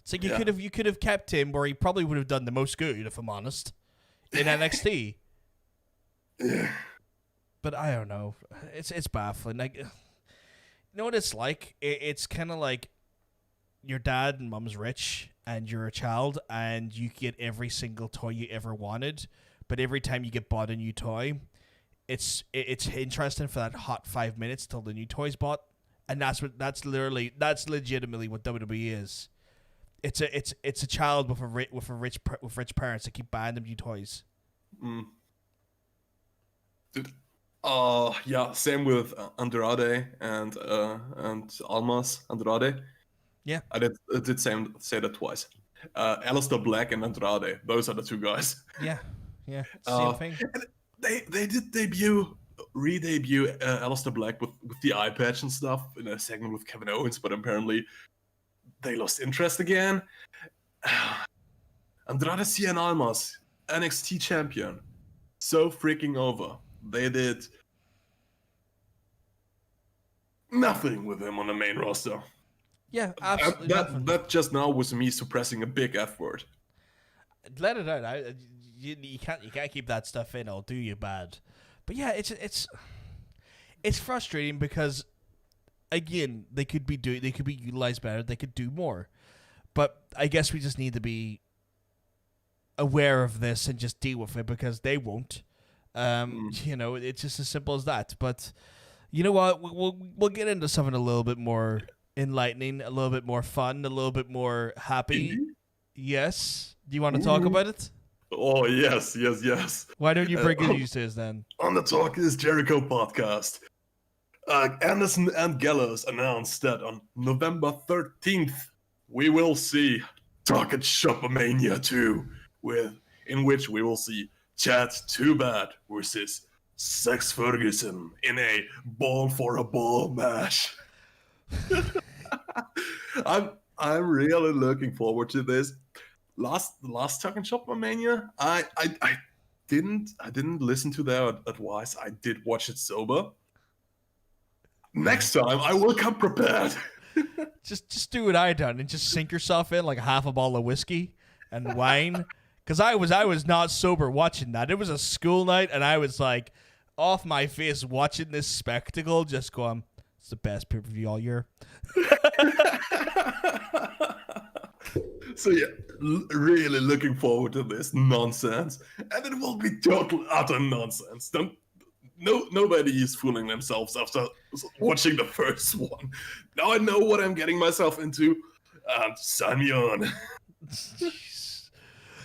A: It's like you
B: Yeah.
A: could have kept him where he probably would have done the most good, if I'm honest, in NXT.
B: Yeah.
A: But I don't know. It's baffling. Like, you know what it's like? It's kind of like your dad and mom's rich, and you're a child, and you get every single toy you ever wanted. But every time you get bought a new toy, it's interesting for that hot 5 minutes till the new toy's bought, and that's legitimately what WWE is. It's a child with rich parents that keep buying them new toys.
B: Dude, yeah, same with Andrade and Almas Andrade.
A: Yeah.
B: I did say that twice. Aleister Black and Andrade, those are the two guys.
A: Yeah, same thing.
B: And they did re-debut Aleister Black with the eye patch and stuff in a segment with Kevin Owens, but apparently they lost interest again. Andrade Cien Almas, NXT champion, so freaking over. They did nothing with him on the main roster.
A: Yeah, absolutely. nothing.
B: That just now was me suppressing a big F word.
A: Let it out. You can't keep that stuff in. It'll do you bad. But yeah, it's frustrating because again they could be utilized better. They could do more. But I guess we just need to be aware of this and just deal with it because they won't. You know, it's just as simple as that. But you know what? We'll get into something a little bit more enlightening, a little bit more fun, a little bit more happy.
B: Indeed.
A: Yes. Do you want to talk about it?
B: Oh, yes.
A: Why don't you bring it news to us then?
B: On the Talk is Jericho podcast, Anderson and Gallows announced that on November 13th, we will see Talk Shopomania 2, in which we will see Chad Too Bad versus Sex Ferguson in a ball for a ball match. I'm really looking forward to this. Last Talking Shop Mania, I didn't listen to their advice. I did watch it sober. Next time I will come prepared.
A: Just do what I done and just sink yourself in like half a bottle of whiskey and wine. Because I was not sober watching that. It was a school night, and I was like off my face watching this spectacle, just going, it's the best pay-per-view all year.
B: So yeah, really looking forward to this nonsense, and it will be total utter nonsense. Nobody is fooling themselves after watching the first one. Now I know what I'm getting myself into. Sign me on.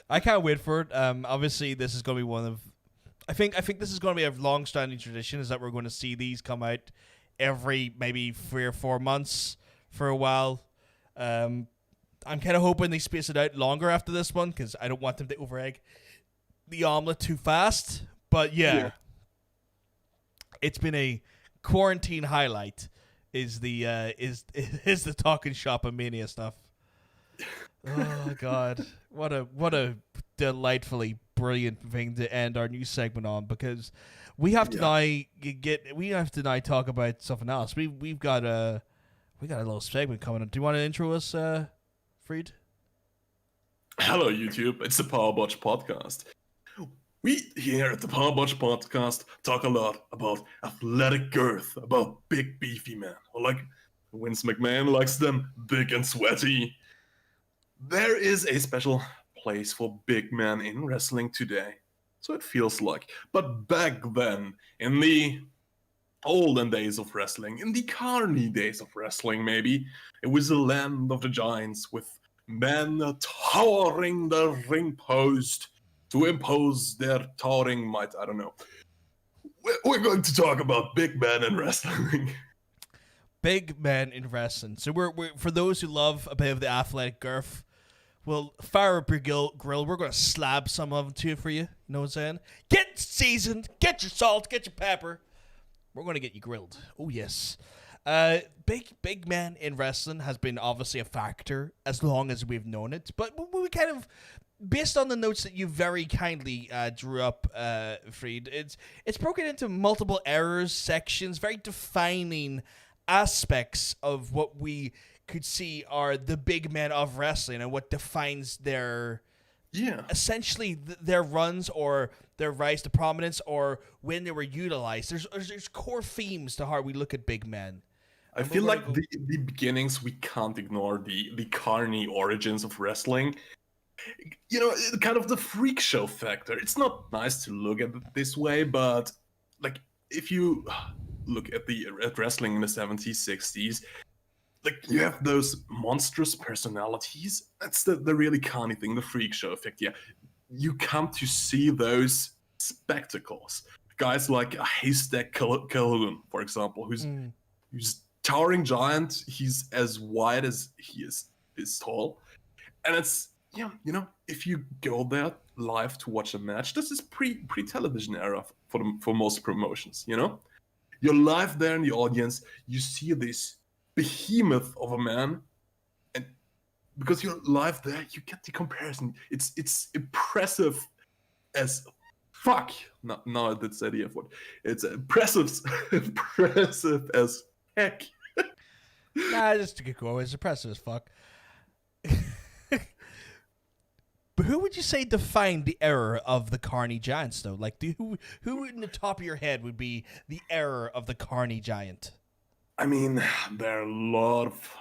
A: I can't wait for it. Obviously, this is going to be one of. I think this is going to be a long-standing tradition. Is that we're going to see these come out every maybe 3 or 4 months for a while. I'm kind of hoping they space it out longer after this one because I don't want them to over-egg the omelet too fast. But yeah. It's been a quarantine highlight. Is the Talking Shop and Mania stuff. Oh God, what a delightfully brilliant thing to end our new segment on, because we have to
B: Yeah.
A: now talk about something else. We've got a little segment coming up. Do you want to intro us, Freed?
B: Hello, YouTube. It's the Powerbotch Podcast. We here at the Powerbotch Podcast talk a lot about athletic girth, about big beefy men, or like Vince McMahon likes them big and sweaty. There is a special place for big men in wrestling today, so it feels like. But back then, in the olden days of wrestling, in the carny days of wrestling, maybe, it was the land of the giants with men towering the ring post to impose their towering might. I don't know. We're going to talk about big men in wrestling.
A: Big men in wrestling. So we're for those who love a bit of the athletic girth, well, fire up your grill. We're going to slab some of them to you for you. You know what I'm saying? Get seasoned. Get your salt. Get your pepper. We're going to get you grilled. Oh, yes. Big man in wrestling has been obviously a factor as long as we've known it. But we kind of, based on the notes that you very kindly drew up, Fried, it's broken into multiple errors, sections, very defining aspects of what we could see are the big men of wrestling and what defines their essentially their runs or their rise to prominence or when they were utilized. There's core themes to how we look at big men.
B: I feel like the beginnings, we can't ignore the carny origins of wrestling. You know, kind of the freak show factor. It's not nice to look at it this way, but like if you look at wrestling in the 70s, 60s, like you have those monstrous personalities. That's the really carny thing, the freak show effect. Yeah, you come to see those spectacles. Guys like a Haystack Calhoun, for example, who's towering giant. He's as wide as he is tall, and it's you know, if you go there live to watch a match, this is pre-television era for most promotions. You know, you're live there in the audience. You see this behemoth of a man, and because you're live there, you get the comparison. It's impressive as fuck. Now I did say the F word. It's impressive as heck.
A: Nah, just to get going, it's impressive as fuck. But who would you say defined the era of the Carney Giants, though? Like, who in the top of your head would be the era of the Carney Giant?
B: I mean, there are a lot of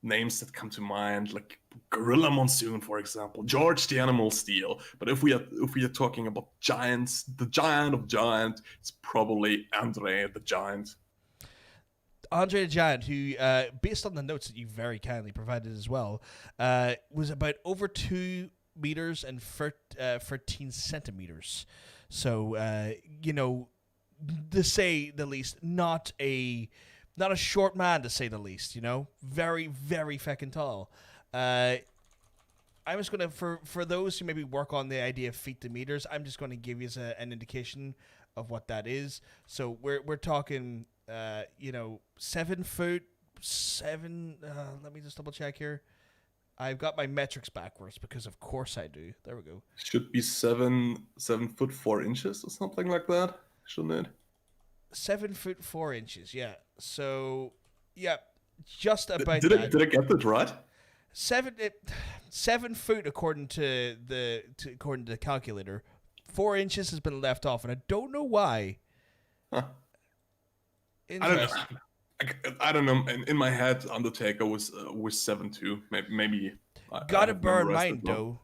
B: names that come to mind, like Gorilla Monsoon, for example, George the Animal Steel. But if we are talking about giants, the giant of giants, it's probably Andre the Giant.
A: Andre the Giant, who, based on the notes that you very kindly provided as well, was about over 2 meters and 13 centimeters. So, you know, to say the least, not a short man, to say the least, you know? Very, very fucking tall. I'm just going to, for those who maybe work on the idea of feet to meters, I'm just going to give you an indication of what that is. So we're talking, you know, 7 foot, 7, let me just double check here. I've got my metrics backwards because of course I do. There we go.
B: Should be 7 foot 4 inches or something like that, shouldn't it?
A: 7 foot 4 inches, yeah. So, yeah, just about
B: Did I get that right?
A: 7 foot according to the calculator. 4 inches has been left off, and I don't know why.
B: Huh. I don't know. In my head, Undertaker was 7'2". Maybe.
A: Gotta bear in mind though,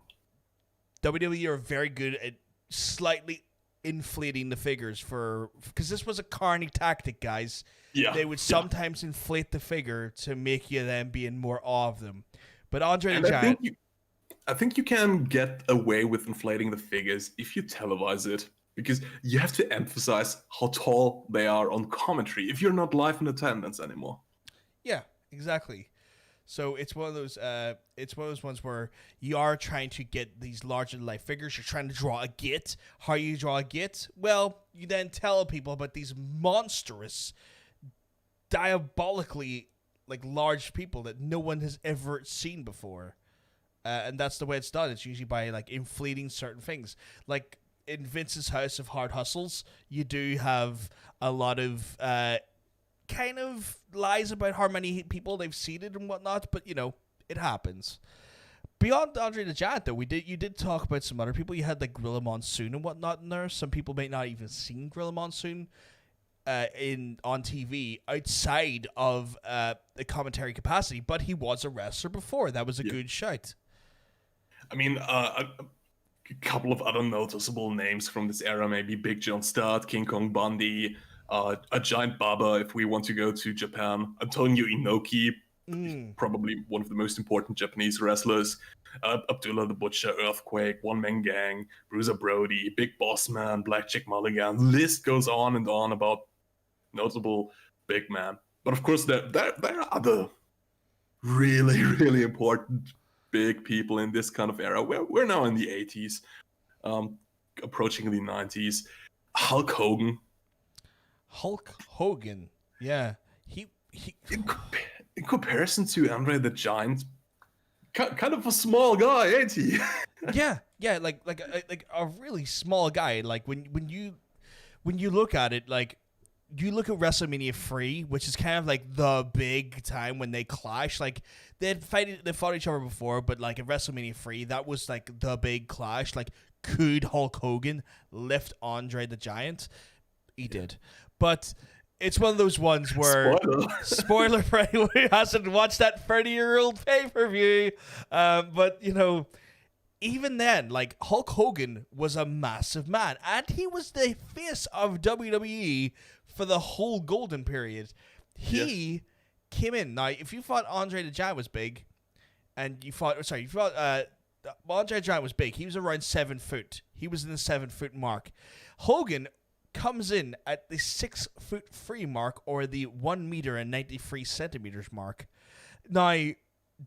A: WWE are very good at slightly inflating the figures because this was a carny tactic, guys.
B: Yeah,
A: they would sometimes inflate the figure to make you then be in more awe of them. But Andre the Giant,
B: I think you can get away with inflating the figures if you televise it, because you have to emphasize how tall they are on commentary if you're not live in attendance anymore.
A: Yeah, exactly. So it's one of those ones where you are trying to get these larger than life figures. You're trying to draw a git. How you draw a git? Well, you then tell people about these monstrous, diabolically like large people that no one has ever seen before. And that's the way it's done. It's usually by like inflating certain things. Like in Vince's House of Hard Hustles, you do have a lot of kind of lies about how many people they've seated and whatnot, but it happens. Beyond Andre the Giant, though, you did talk about some other people. You had like Gorilla Monsoon and whatnot in there. Some people may not even seen Gorilla Monsoon on TV outside of the commentary capacity, but he was a wrestler before. That was a good shout.
B: I mean, a couple of other noticeable names from this era, maybe Big John Studd, King Kong Bundy, a Giant Baba, if we want to go to Japan, Antonio Inoki, probably one of the most important Japanese wrestlers, Abdullah the Butcher, Earthquake, One Man Gang, Bruiser Brody, Big Boss Man, Black Chick Mulligan. List goes on and on about notable big man. But of course, there are other really, really important big people in this kind of era. We're now in the 80s, approaching the 90s. Hulk Hogan, yeah. He in comparison to Andre the Giant, kind of a small guy, ain't he?
A: yeah, like a really small guy. Like when you look at it, like you look at WrestleMania 3, which is kind of like the big time when they clash. Like they fought each other before, but like at WrestleMania 3, that was like the big clash. Like, could Hulk Hogan lift Andre the Giant? He did, but it's one of those ones where spoiler for anyone who hasn't watched that 30-year-old pay-per-view. But even then, like, Hulk Hogan was a massive man, and he was the face of WWE for the whole golden period. He came in. Now, if you thought Andre the Giant was big, and you thought Andre the Giant was big, he was around 7 foot. He was in the 7 foot mark. Hogan comes in at the 6'3" mark, or the 1 meter and 93 centimeters mark. Now,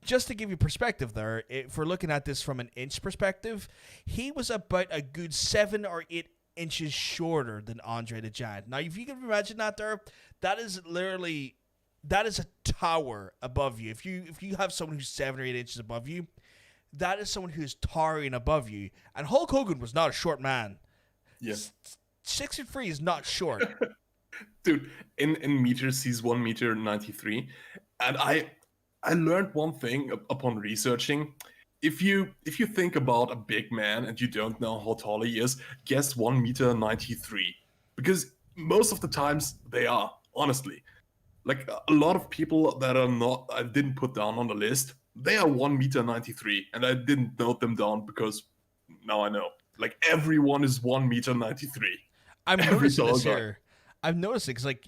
A: just to give you perspective there, if we're looking at this from an inch perspective, he was about a good 7 or 8 inches shorter than Andre the Giant. Now, if you can imagine that there, that is a tower above you. If you have someone who's 7 or 8 inches above you, that is someone who's towering above you. And Hulk Hogan was not a short man.
B: Yes.
A: 6'3" is not short.
B: Dude, in meters, he's 1 meter 93. And I learned one thing upon researching. If you think about a big man and you don't know how tall he is, guess 1 meter 93. Because most of the times they are, honestly. Like a lot of people that are not, I didn't put down on the list, they are 1 meter 93. And I didn't note them down because now I know. Like everyone is 1 meter 93.
A: I'm noticing this here. I've noticed it because, like,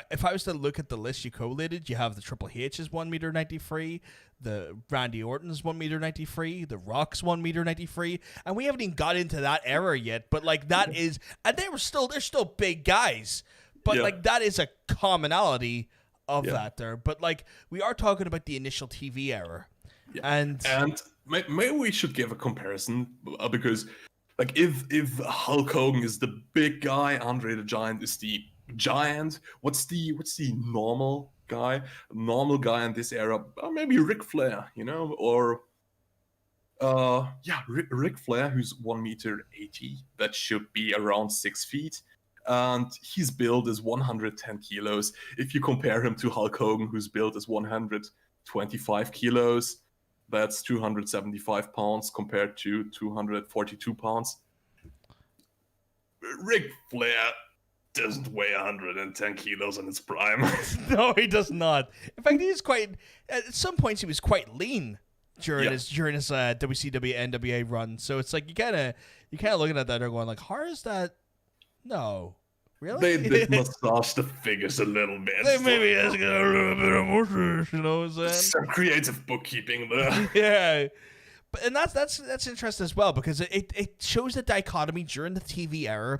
A: if I was to look at the list you collated, you have the Triple H is 1 meter 93, the Randy Orton's 1 meter 93, the Rock's 1 meter 93, and we haven't even got into that era yet. But like that is, and they're still big guys, but like that is a commonality of that there. But like we are talking about the initial TV era, and
B: maybe we should give a comparison because. Like, if Hulk Hogan is the big guy, Andre the Giant is the giant, what's the normal guy? Normal guy in this era? Maybe Ric Flair, or Ric Flair, who's 1 meter 80. That should be around 6 feet. And his build is 110 kilos. If you compare him to Hulk Hogan, whose build is 125 kilos, that's 275 pounds compared to 242 pounds. Ric Flair doesn't weigh 110 kilos in his prime.
A: No, he does not. In fact, he's quite. At some points, he was quite lean during his WCW NWA run. So it's like you kind of looking at that and going like, how is that? No. Really?
B: They massage the figures a little bit.
A: They maybe has got a little bit of moisture, you know what I'm saying?
B: Some creative bookkeeping there.
A: Yeah. And that's interesting as well because it shows the dichotomy during the TV era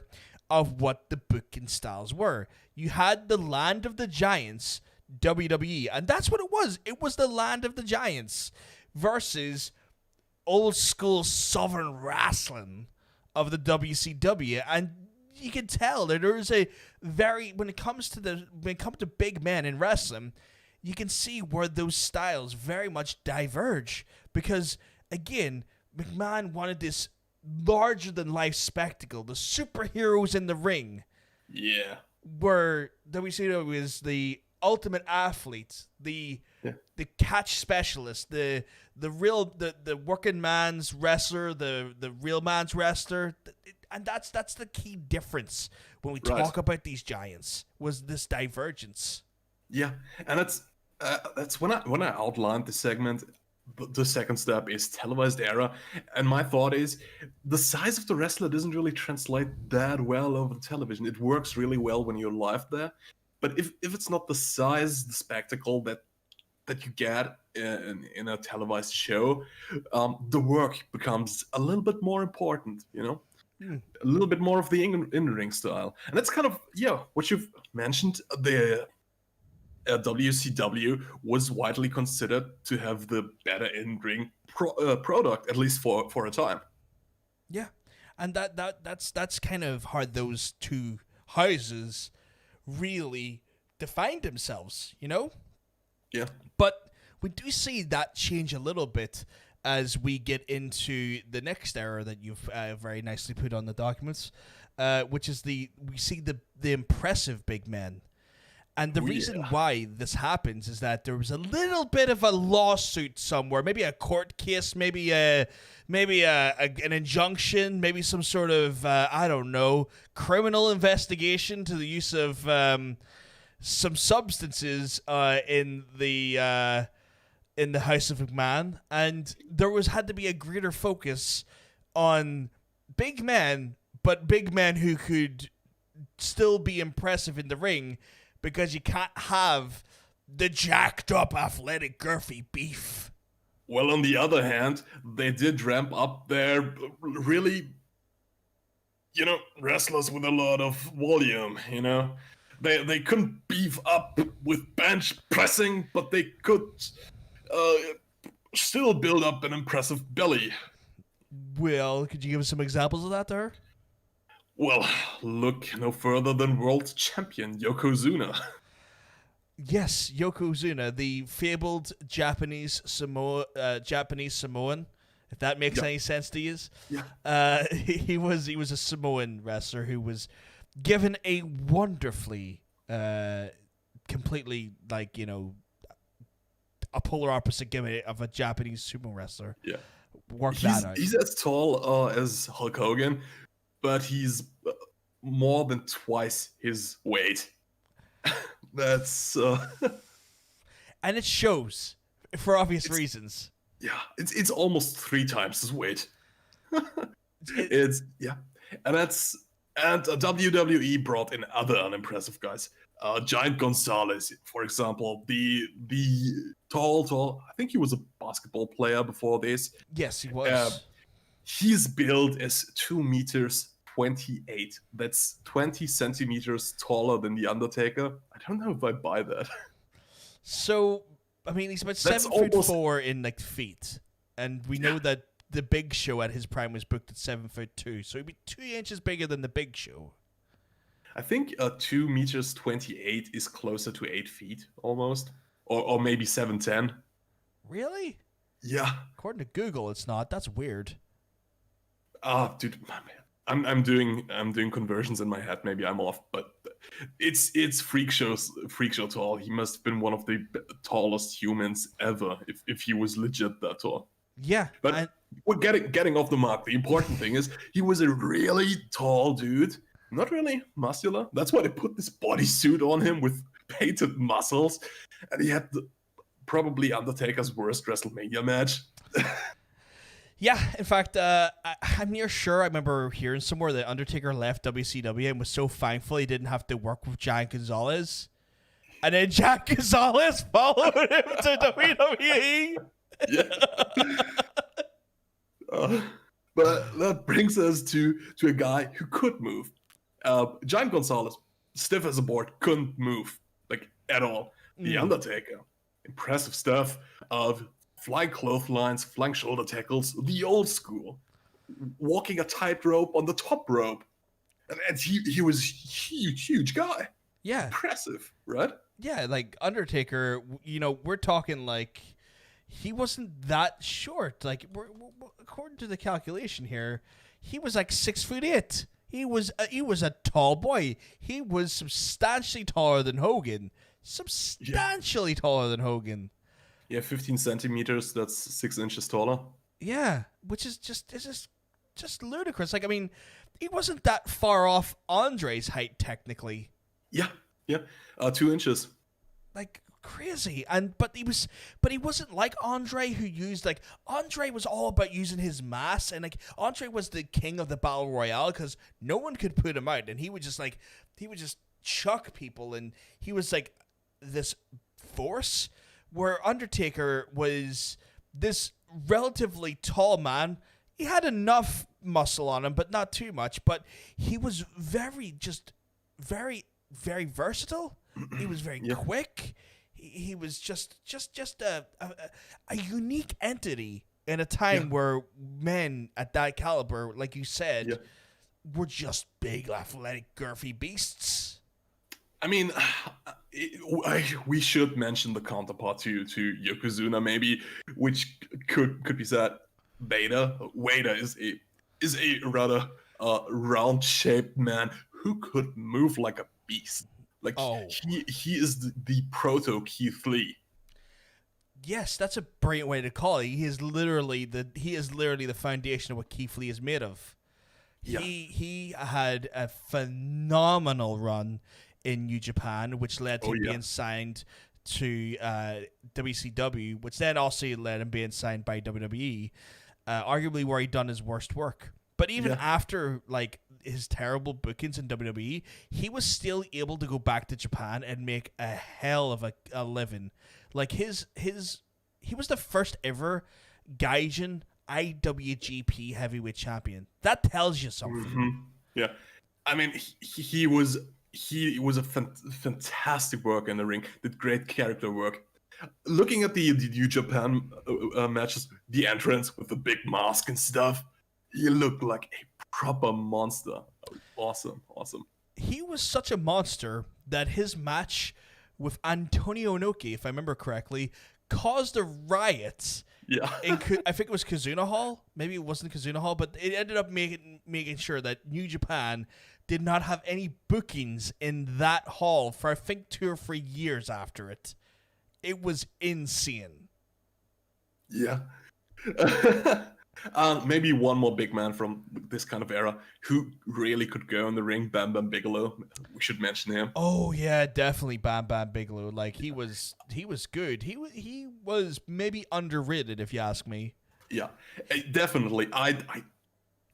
A: of what the booking styles were. You had the Land of the Giants, WWE, and that's what it was. It was the Land of the Giants versus old school Southern wrestling of the WCW, and you can tell that there is a when it comes to big men in wrestling, you can see where those styles very much diverge because again, McMahon wanted this larger-than-life spectacle. The superheroes in the ring.
B: Yeah.
A: Where WCW was the ultimate athlete, the catch specialist, the working man's wrestler, the real man's wrestler, and that's the key difference when we talk about these giants, was this divergence.
B: Yeah, and that's when I outlined the segment. The second step is televised era, and my thought is the size of the wrestler doesn't really translate that well over the television. It works really well when you're live there, but if it's not the size, the spectacle that you get in a televised show, the work becomes a little bit more important, a little bit more of the in-ring style. And that's kind of, what you've mentioned. The WCW was widely considered to have the better in-ring product, at least for a time.
A: Yeah, and that's kind of how those two houses really defined themselves,
B: Yeah.
A: But we do see that change a little bit as we get into the next era that you've very nicely put on the documents, which is we see the impressive big men. And the reason why this happens is that there was a little bit of a lawsuit somewhere, maybe a court case, maybe an injunction, maybe some sort of criminal investigation to the use of some substances in the House of McMahon, and there had to be a greater focus on big men, but big men who could still be impressive in the ring. Because you can't have the jacked up, athletic, girthy beef.
B: Well, on the other hand, they did ramp up their really, wrestlers with a lot of volume, They couldn't beef up with bench pressing, but they could still build up an impressive belly.
A: Well, could you give us some examples of that there?
B: Well, look no further than world champion Yokozuna.
A: Yes, Yokozuna, the fabled Japanese Samoan, if that makes any sense to you.
B: Yeah.
A: He was a Samoan wrestler who was given a wonderfully, completely a polar opposite gimmick of a Japanese sumo wrestler.
B: Yeah.
A: Work that out.
B: He's as tall as Hulk Hogan, but he's more than twice his weight. That's
A: and it shows for obvious reasons.
B: Yeah, it's almost 3 times his weight. And WWE brought in other unimpressive guys. Giant Gonzalez, for example, the tall. I think he was a basketball player before this.
A: Yes, he was.
B: His build is 2 meters 28. That's 20 centimeters taller than the Undertaker. I don't know if I buy that.
A: So, I mean, he's about 7'4" in feet, and we know that the Big Show at his prime was booked at 7'2", so he'd be 2 inches bigger than the Big Show.
B: I think 2 meters 28 is closer to 8 feet almost, or maybe 7'10".
A: Really?
B: Yeah.
A: According to Google, it's not. That's weird.
B: Dude, I'm doing conversions in my head. Maybe I'm off, but it's freak show tall. He must have been one of the tallest humans ever if he was legit that tall.
A: Yeah,
B: but we're getting off the mark. The important thing is he was a really tall dude, not really muscular. That's why they put this bodysuit on him with painted muscles, and he had probably Undertaker's worst WrestleMania match.
A: Yeah, in fact, I'm near sure I remember hearing somewhere that Undertaker left WCW and was so thankful he didn't have to work with Giant Gonzalez. And then Giant Gonzalez followed him to WWE.
B: Yeah. But that brings us to a guy who could move. Giant Gonzalez, stiff as a board, couldn't move, at all. The Undertaker, impressive stuff of flying clotheslines, flying shoulder tackles, the old school, walking a tightrope on the top rope. And he was a huge guy.
A: Yeah.
B: Impressive, right?
A: Yeah, Undertaker, we're talking he wasn't that short. Like, according to the calculation here, he was like 6'8". He was a tall boy. He was substantially taller than Hogan. Substantially taller than Hogan.
B: Yeah, 15 centimeters. That's 6 inches taller.
A: Yeah, which is just ludicrous. Like, I mean, he wasn't that far off Andre's height technically.
B: Yeah, 2 inches.
A: Like, crazy. But he wasn't like Andre, who used, like, Andre was all about using his mass, and like Andre was the king of the battle royale because no one could put him out, and he would just chuck people, and he was like this force, where Undertaker was this relatively tall man. He had enough muscle on him, but not too much. But he was very, very versatile. He was very quick. He was just a unique entity in a time where men at that caliber, like you said, were just big, athletic, girthy beasts.
B: I mean, we should mention the counterpart to Yokozuna, maybe, which could be said. Vader is a rather round-shaped man who could move like a beast. Like, he is the proto Keith Lee.
A: Yes, that's a brilliant way to call it. He is literally the foundation of what Keith Lee is made of. Yeah. He had a phenomenal run in New Japan, which led to him being signed to WCW, which then also led him being signed by WWE, arguably where he done his worst work. But even after like his terrible bookings in WWE, he was still able to go back to Japan and make a hell of a living. Like he was the first ever Gaijin IWGP heavyweight champion. That tells you something.
B: Mm-hmm. Yeah, I mean he was a fantastic worker in the ring. Did great character work. Looking at the New Japan matches, the entrance with the big mask and stuff, he looked like a proper monster. Awesome.
A: He was such a monster that his match with Antonio Inoki, if I remember correctly, caused a riot.
B: Yeah.
A: I think it was Kazuna Hall. Maybe it wasn't Kazuna Hall, but it ended up making sure that New Japan did not have any bookings in that hall for, I think, 2 or 3 years after it. It was insane.
B: Yeah. Maybe one more big man from this kind of era who really could go in the ring, Bam Bam Bigelow. We should mention him.
A: Oh yeah, definitely Bam Bam Bigelow. Like he was good. He was maybe underrated, if you ask me.
B: Yeah, definitely.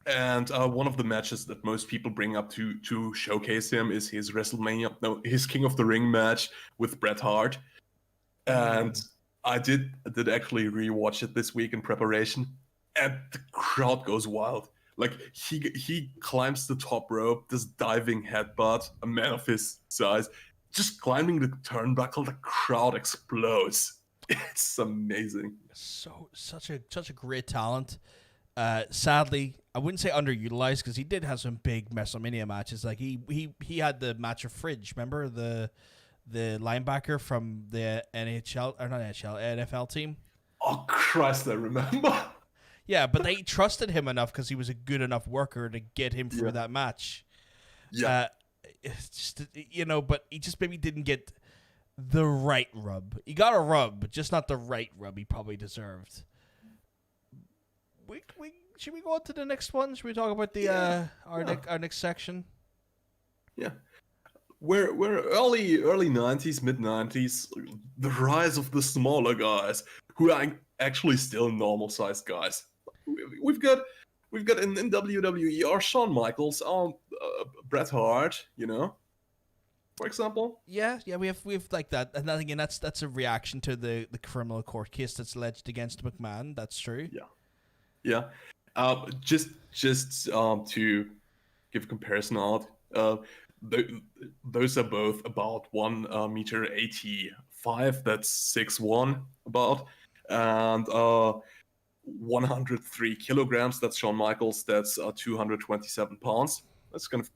B: And one of the matches that most people bring up to showcase him is his his King of the Ring match with Bret Hart. And I did actually rewatch it this week in preparation. And the crowd goes wild. Like, he climbs the top rope, this diving headbutt, a man of his size, just climbing the turnbuckle, the crowd explodes. It's amazing.
A: Such a great talent. Sadly, I wouldn't say underutilized, because he did have some big WrestleMania matches. Like he had the match of Fridge, remember the linebacker from the NFL team.
B: Oh Christ, I remember.
A: Yeah, but they trusted him enough because he was a good enough worker to get him through that match.
B: Yeah.
A: It's just, but he just maybe didn't get the right rub. He got a rub, but just not the right rub he probably deserved. Should we go on to the next one? Should we talk about our next section?
B: Yeah. We're early 90s, mid 90s, the rise of the smaller guys who are actually still normal sized guys. We've got in WWE our Shawn Michaels, Bret Hart, for example.
A: Yeah, we have like that, and again that's a reaction to the criminal court case that's alleged against McMahon. That's true.
B: Yeah. Just to give a comparison out, those are both about 1 meter 85. That's 6'1" about, and 103 kilograms. That's Shawn Michaels. That's 227 pounds. That's kind of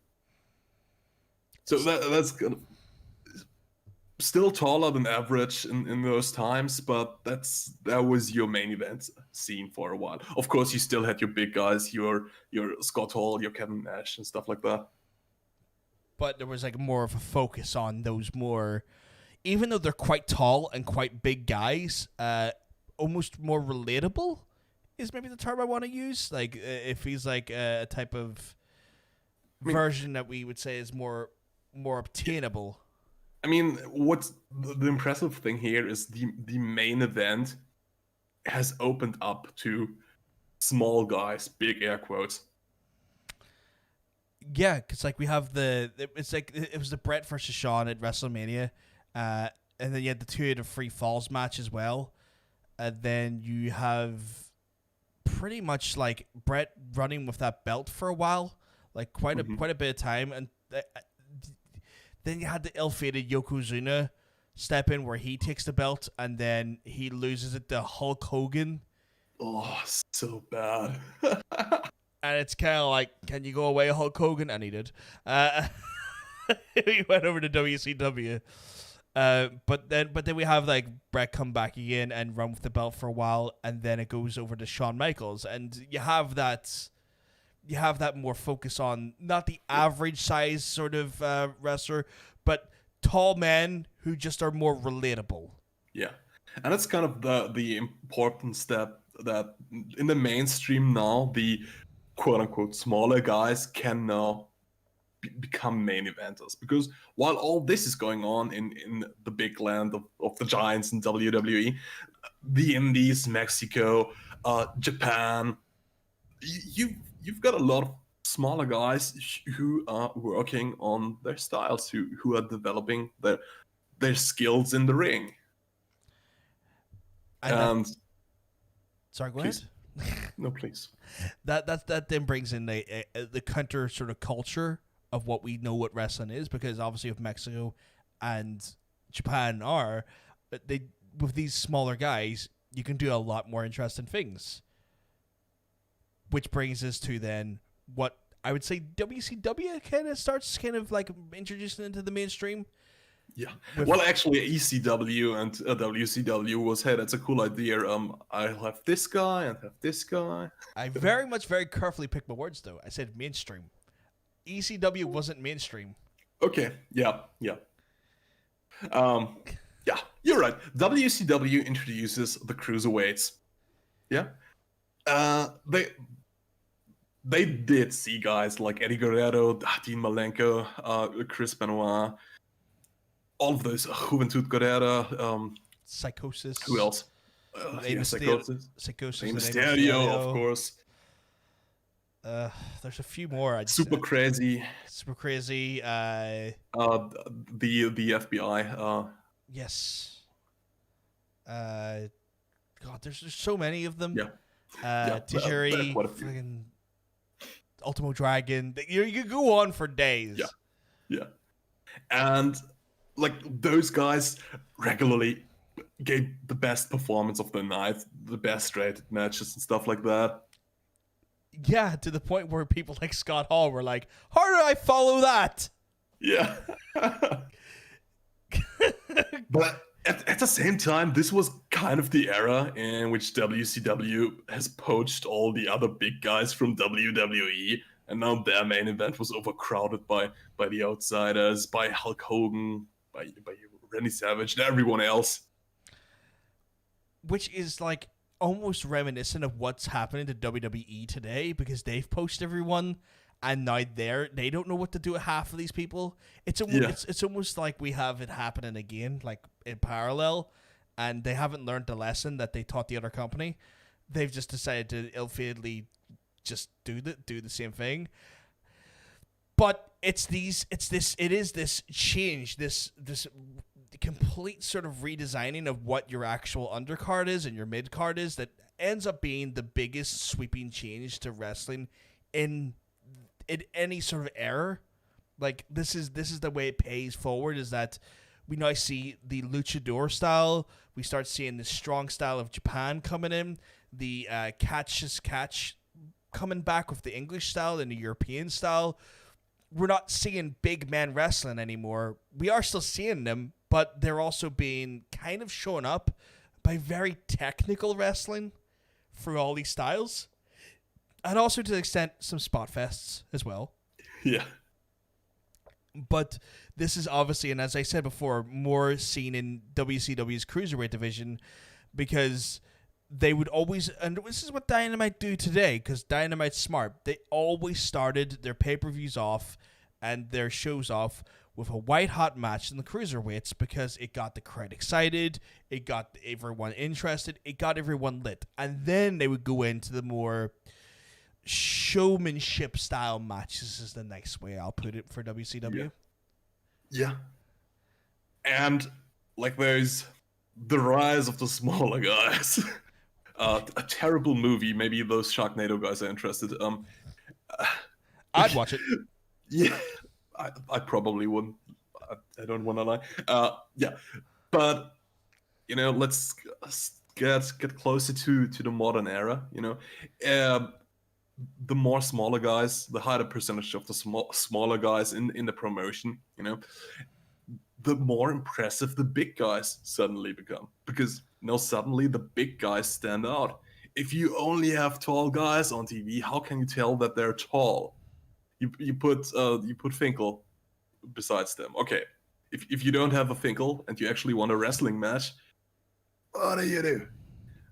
B: still taller than average in those times, but that was your main event scene for a while. Of course, you still had your big guys, your Scott Hall, your Kevin Nash, and stuff like that.
A: But there was like more of a focus on those more, even though they're quite tall and quite big guys, almost more relatable is maybe the term I want to use. Like if he's like a type of version that we would say is more obtainable.
B: I mean, what's the impressive thing here is the main event has opened up to small guys, big air quotes.
A: Yeah, because like we have it was the Brett versus Shawn at WrestleMania, and then you had the 2 out of 3 falls match as well, and then you have pretty much like Brett running with that belt for a while, like quite a bit of time, and then you had the ill-fated Yokozuna step in where he takes the belt and then he loses it to Hulk Hogan.
B: Oh, so bad.
A: And it's kind of like, can you go away, Hulk Hogan? And he did. He went over to WCW. But then we have like Brett come back again and run with the belt for a while, and then it goes over to Shawn Michaels, and you have that more focus on not the average size sort of wrestler, but tall men who just are more relatable.
B: Yeah, and that's kind of the important step that in the mainstream now, the quote-unquote smaller guys can now become main eventers. Because while all this is going on in the big land of the giants in WWE, the Indies, Mexico, Japan, you've got a lot of smaller guys who are working on their styles, who are developing their skills in the ring.
A: Sorry, go
B: please.
A: ahead.
B: No, please.
A: That then brings in the counter sort of culture of what we know what wrestling is, because obviously if Mexico and Japan are, they with these smaller guys, you can do a lot more interesting things. Which brings us to then what I would say WCW kind of starts kind of like introducing into the mainstream.
B: Yeah. Well, actually, ECW and WCW was, hey, that's a cool idea. I'll have this guy and have this guy.
A: I very carefully picked my words, though. I said mainstream. ECW wasn't mainstream.
B: Okay. Yeah. Yeah, you're right. WCW introduces the cruiserweights. Yeah. They did see guys like Eddie Guerrero, Dean Malenko, Chris Benoit, all of those, Juventud Guerrera,
A: Psychosis.
B: Who else? Psychosis.
A: Psychosis.
B: Rey Mysterio, of course.
A: There's a few more.
B: Super Crazy.
A: Super Crazy.
B: The FBI.
A: Yes. God, there's so many of them.
B: Yeah.
A: Tajiri, fucking Ultimo Dragon. You could go on for days.
B: Yeah. And like those guys regularly gave the best performance of the night, the best rated matches and stuff like that.
A: Yeah, to the point where people like Scott Hall were like, how do I follow that?
B: Yeah. But at the same time, this was kind of the era in which WCW has poached all the other big guys from WWE, and now their main event was overcrowded by the Outsiders, by Hulk Hogan, by Randy Savage, and everyone else.
A: Which is like almost reminiscent of what's happening to WWE today, because they've poached everyone, and now they don't know what to do with half of these people. It's almost like we have it happening again, like in parallel, and they haven't learned the lesson that they taught the other company. They've just decided to ill-fatedly just do the same thing. But it is this change, this complete sort of redesigning of what your actual undercard is and your mid-card is that ends up being the biggest sweeping change to wrestling in any sort of era. Like this is the way it pays forward, is that we now see the luchador style. We start seeing the strong style of Japan coming in, the catch coming back with the English style and the European style. We're not seeing big men wrestling anymore. We are still seeing them, but they're also being kind of shown up by very technical wrestling through all these styles. And also to the extent some spot fests as well.
B: Yeah.
A: But this is obviously, and as I said before, more seen in WCW's Cruiserweight division because they would always, and this is what Dynamite do today because Dynamite's smart. They always started their pay-per-views off and their shows off with a white-hot match in the Cruiserweights because it got the crowd excited, it got everyone interested, it got everyone lit. And then they would go into the more showmanship style matches is the nice way I'll put it for WCW.
B: Yeah. And like there's the rise of the smaller guys. A terrible movie. Maybe those Sharknado guys are interested.
A: I'd watch it.
B: Yeah, I probably wouldn't. I don't want to lie. Yeah, but let's get closer to the modern era. The more smaller guys, the higher percentage of the smaller guys in the promotion, the more impressive the big guys suddenly become. Because suddenly the big guys stand out. If you only have tall guys on TV, how can you tell that they're tall? You put Finkel besides them. Okay, if you don't have a Finkel and you actually want a wrestling match, what do?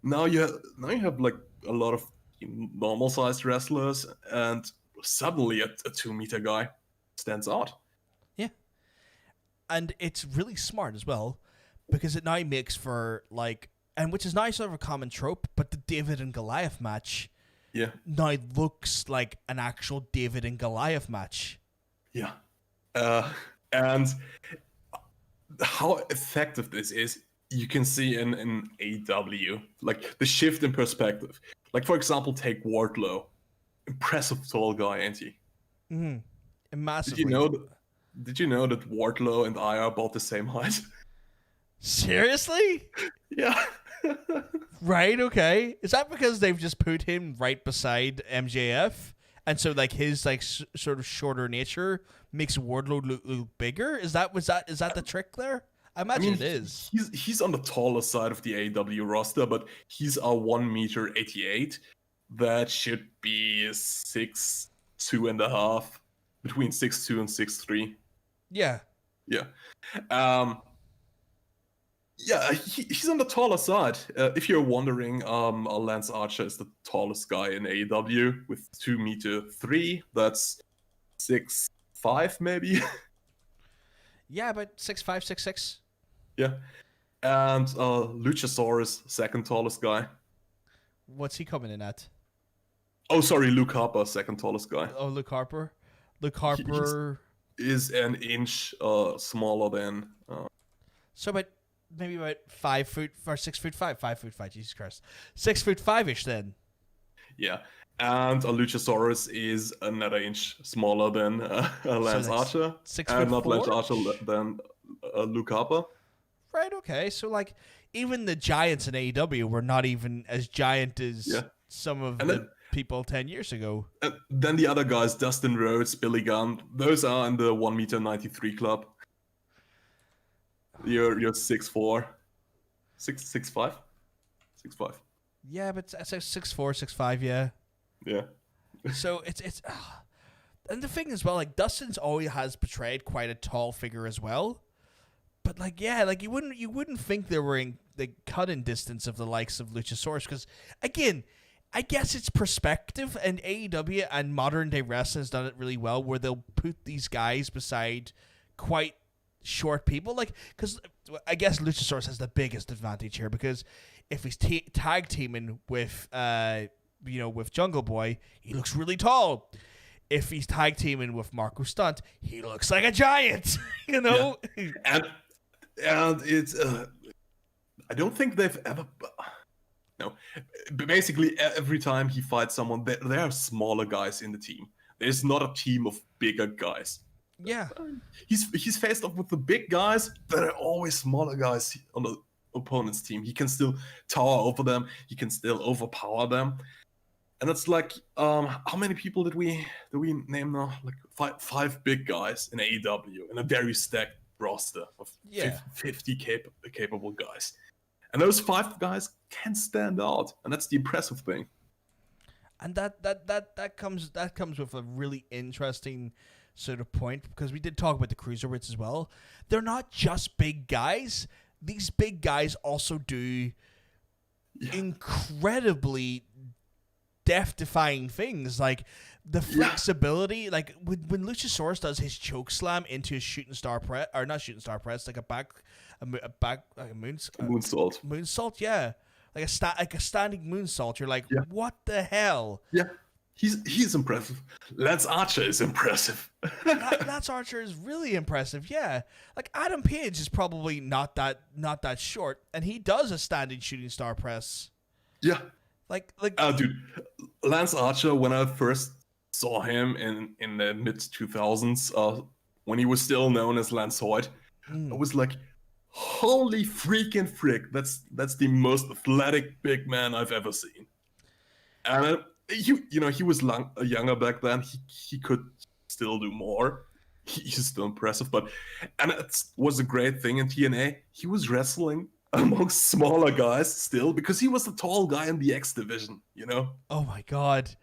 B: Now you have like a lot of normal sized wrestlers, and suddenly a 2-meter guy stands out.
A: Yeah. And it's really smart as well because it now makes for and which is now sort of a common trope, but the David and Goliath match now looks like an actual David and Goliath match.
B: Yeah. And how effective this is, you can see in AEW, like the shift in perspective. Like, for example, take Wardlow. Impressive tall guy, ain't he?
A: Mm-hmm. Massively.
B: Did you know that Wardlow and I are about the same height?
A: Seriously?
B: Yeah.
A: Right, okay. Is that because they've just put him right beside MJF? And so his sort of shorter nature makes Wardlow look bigger? Is that the trick there? I imagine it is.
B: He's on the taller side of the AEW roster, but he's a 1.88 m. That should be 6'2.5", between 6'2" and 6'3".
A: Yeah.
B: Yeah. He's on the taller side. If you're wondering, Lance Archer is the tallest guy in AEW with 2'3". That's 6'5" maybe.
A: Yeah, but 6'5", 6'6".
B: Yeah. And Luchasaurus, second tallest guy.
A: What's he coming in at?
B: Oh, sorry, Luke Harper, second tallest guy.
A: Oh, Luke Harper. Luke Harper
B: is an inch smaller than.
A: So maybe about 5 foot or 6'5", 5'5". Jesus Christ, 6'5" then.
B: Yeah, and a Luchasaurus is another inch smaller than Lance Archer,
A: 6'4"?
B: and not Lance Archer than Luke Harper.
A: Right. Okay. So even the giants in AEW were not even as giant as some of the people 10 years ago.
B: Then the other guys, Dustin Rhodes, Billy Gunn, those are in the 1.93 m club. You're 6'4", 6'5", 6'5".
A: Yeah, but it's 6'4", 6'5", yeah.
B: Yeah.
A: So it's and the thing as well, Dustin's always has portrayed quite a tall figure as well. But you wouldn't think they were in the cut-in distance of the likes of Luchasaurus because again, I guess it's perspective, and AEW and modern day wrestling has done it really well where they'll put these guys beside quite short people, because I guess Luchasaurus has the biggest advantage here because if he's tag teaming with with Jungle Boy, he looks really tall. If he's tag teaming with Marco Stunt, he looks like a giant.
B: Yeah. And it's I don't think they've ever. No, basically every time he fights someone, there are smaller guys in the team. There's not a team of bigger guys.
A: Yeah,
B: he's faced off with the big guys. There are always smaller guys on the opponent's team. He can still tower over them. He can still overpower them. And it's how many people did we name now? Five big guys in AEW in a very stacked roster of
A: Yeah.
B: 50 capable guys. And those 5 guys can stand out, and that's the impressive thing.
A: And that comes with a really interesting sort of point, because we did talk about the cruiserweights as well. They're not just big guys. These big guys also do incredibly death-defying things, like the flexibility. Like when Luchasaurus does his choke slam into his shooting star press, or not shooting star press, like a moonsault, yeah, like a standing moonsault. You're like, what the hell?
B: Yeah, he's impressive. Lance Archer is impressive.
A: Lance Archer is really impressive. Yeah, like Adam Page is probably not that short, and he does a standing shooting star press.
B: Yeah.
A: Like,
B: dude, Lance Archer, when I first saw him in the mid 2000s, when he was still known as Lance Hoyt, I was like, holy freaking frick! That's the most athletic big man I've ever seen. And he was younger back then. He could still do more. He's still impressive, and it was a great thing in TNA. He was wrestling amongst smaller guys still, because he was the tall guy in the X division,
A: Oh my god.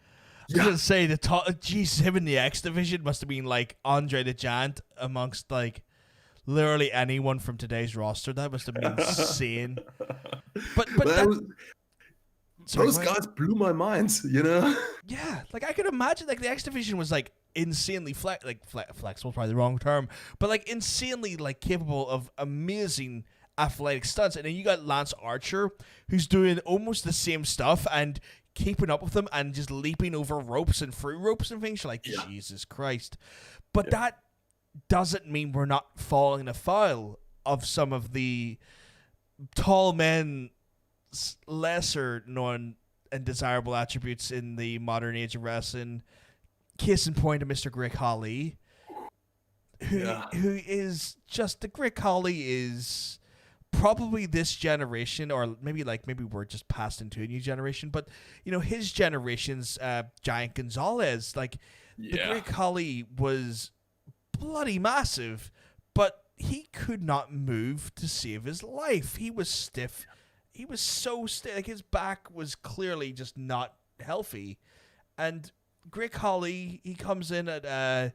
A: I was gonna say him in the X division must have been like Andre the Giant amongst like literally anyone from today's roster. That must have been insane. But
B: those guys blew my mind,
A: Yeah, like I could imagine like the X division was like insanely flexible, probably the wrong term, but like insanely like capable of amazing athletic stunts. And then you got Lance Archer, who's doing almost the same stuff and keeping up with them and just leaping over ropes and through ropes and things. You're like, Jesus Christ. But that doesn't mean we're not falling afoul of some of the tall men, lesser known and desirable attributes in the modern age of wrestling. Case in point of Mr. Greg Holly, who is just, the Greg Holly is probably this generation, or maybe we're just passed into a new generation, but his generation's Giant Gonzalez. Like the Greg Holly was bloody massive, but he could not move to save his life. He was stiff. He was so stiff. Like his back was clearly just not healthy. And Greg Holly, he comes in at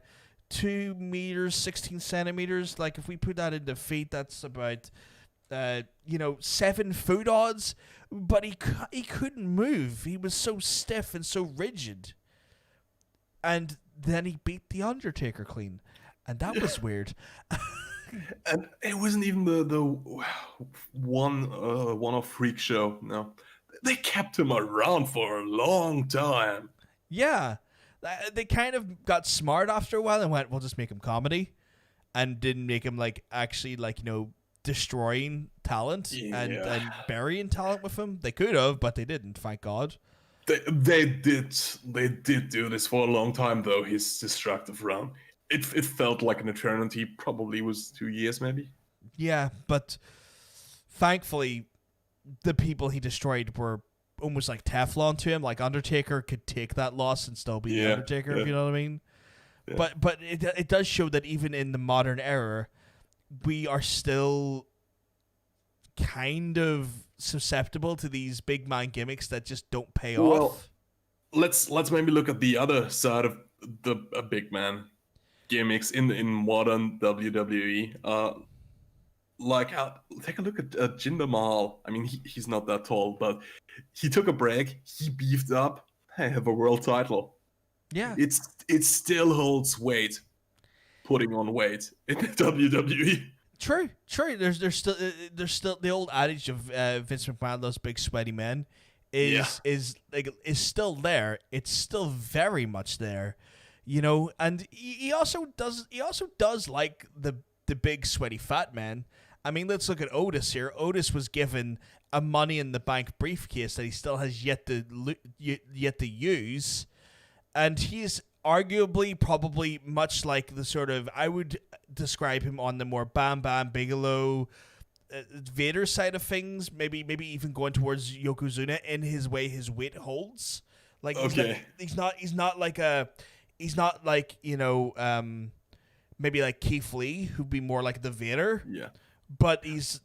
A: 2 meters 16 centimeters. Like if we put that into feet, that's about 7 foot odds, but he couldn't move. He was so stiff and so rigid. And then he beat The Undertaker clean, and that was weird.
B: And it wasn't even the one-off freak show. No, they kept him around for a long time.
A: Yeah, they kind of got smart after a while and went, "We'll just make him comedy," and didn't make him actually destroying talent and burying talent with him. They could have, but they didn't, thank God.
B: They did do this for a long time, though. His destructive run, it felt like an eternity. Probably was 2 years, maybe.
A: Yeah, but thankfully the people he destroyed were almost like Teflon to him. Like Undertaker could take that loss and still be the Undertaker, if you know what I mean. Yeah. But it does show that even in the modern era, we are still kind of susceptible to these big man gimmicks that just don't pay off.
B: Let's maybe look at the other side of the big man gimmicks in modern WWE. Take a look at Jinder Mahal. I mean, he's not that tall, but he took a break. He beefed up. Hey, have a world title.
A: Yeah,
B: it still holds weight. Putting on weight in the WWE.
A: True. There's still the old adage of Vince McMahon, those big sweaty men, is still there. It's still very much there, And he also does like the big sweaty fat man. I mean, let's look at Otis here. Otis was given a Money in the Bank briefcase that he still has yet to use, and he's arguably probably much like the sort of, I would describe him on the more Bam Bam Bigelow, Vader side of things, maybe even going towards Yokozuna in his way his weight holds. Like he's not like maybe like Keith Lee, who'd be more like the Vader.
B: Yeah.
A: But he's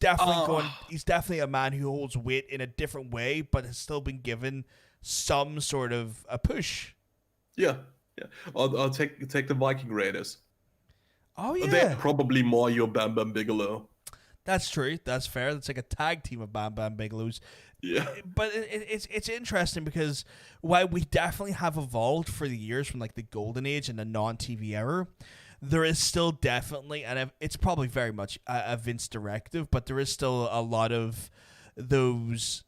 A: definitely a man who holds weight in a different way, but has still been given some sort of a push.
B: Yeah. I'll take the Viking Raiders.
A: Oh yeah,
B: They're probably more your Bam Bam Bigelow.
A: that's true. That's fair. That's like a tag team of Bam Bam Bigelows.
B: Yeah.
A: But it's interesting because while we definitely have evolved for the years from like the golden age and the non-TV era, there is still definitely, and it's probably very much a Vince directive, but there is still a lot of those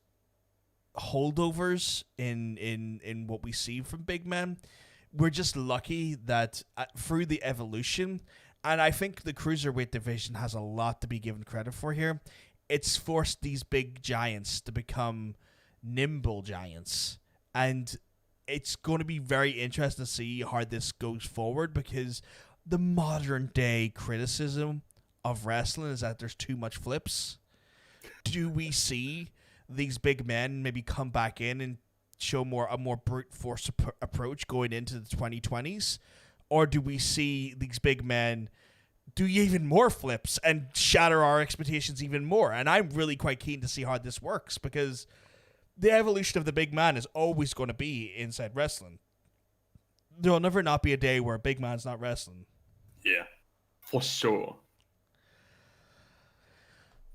A: holdovers in what we see from big men. We're just lucky that through the evolution, and I think the cruiserweight division has a lot to be given credit for here. It's forced these big giants to become nimble giants, and it's going to be very interesting to see how this goes forward, because the modern day criticism of wrestling is that there's too much flips. Do we see these big men maybe come back in and show a more brute force approach going into the 2020s? Or do we see these big men do even more flips and shatter our expectations even more? And I'm really quite keen to see how this works, because the evolution of the big man is always going to be inside wrestling. There'll never not be a day where a big man's not wrestling.
B: Yeah, for sure.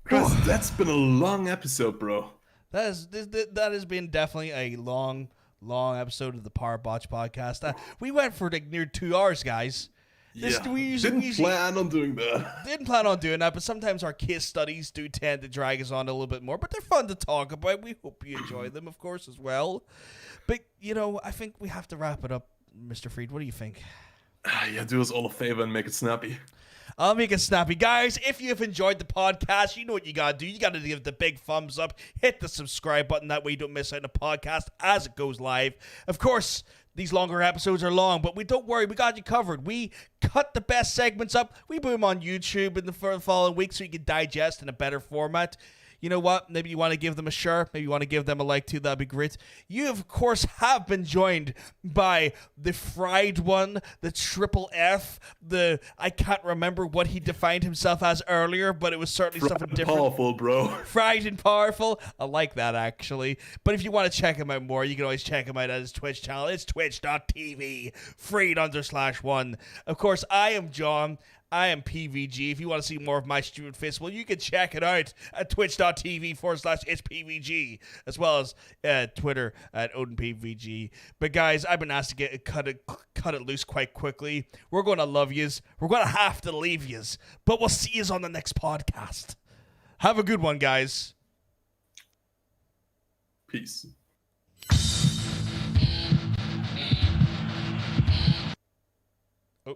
B: Chris, that's been a long episode, bro.
A: That has been definitely a long episode of the Powerbotch Podcast. We went for like near 2 hours, guys.
B: Didn't plan on doing that.
A: Didn't plan on doing that, but sometimes our case studies do tend to drag us on a little bit more. But they're fun to talk about. We hope you enjoy them, of course, as well. But, I think we have to wrap it up, Mr. Freed. What do you think?
B: Yeah, do us all a favor and make it snappy.
A: I'll make it snappy. Guys, if you've enjoyed the podcast, you know what you gotta do. You gotta give the big thumbs up. Hit the subscribe button. That way you don't miss out on the podcast as it goes live. Of course, these longer episodes are long, but don't worry. We got you covered. We cut the best segments up. We put them on YouTube in the following week so you can digest in a better format. You know what? Maybe you want to give them a share. Maybe you want to give them a like too. That'd be great. You, of course, have been joined by the fried one, the triple F, I can't remember what he defined himself as earlier, but it was certainly something different.
B: Powerful, bro.
A: Fried and powerful. I like that, actually. But if you want to check him out more, you can always check him out at his Twitch channel. It's twitch.tv, freed_1. Of course, I am John. I am PVG. If you want to see more of my stupid face, well, you can check it out at twitch.tv/itspvg, as well as Twitter at OdinPVG. But guys, I've been asked to cut it loose quite quickly. We're going to love yous. We're going to have to leave yous. But we'll see yous on the next podcast. Have a good one, guys.
B: Peace.
A: Oh.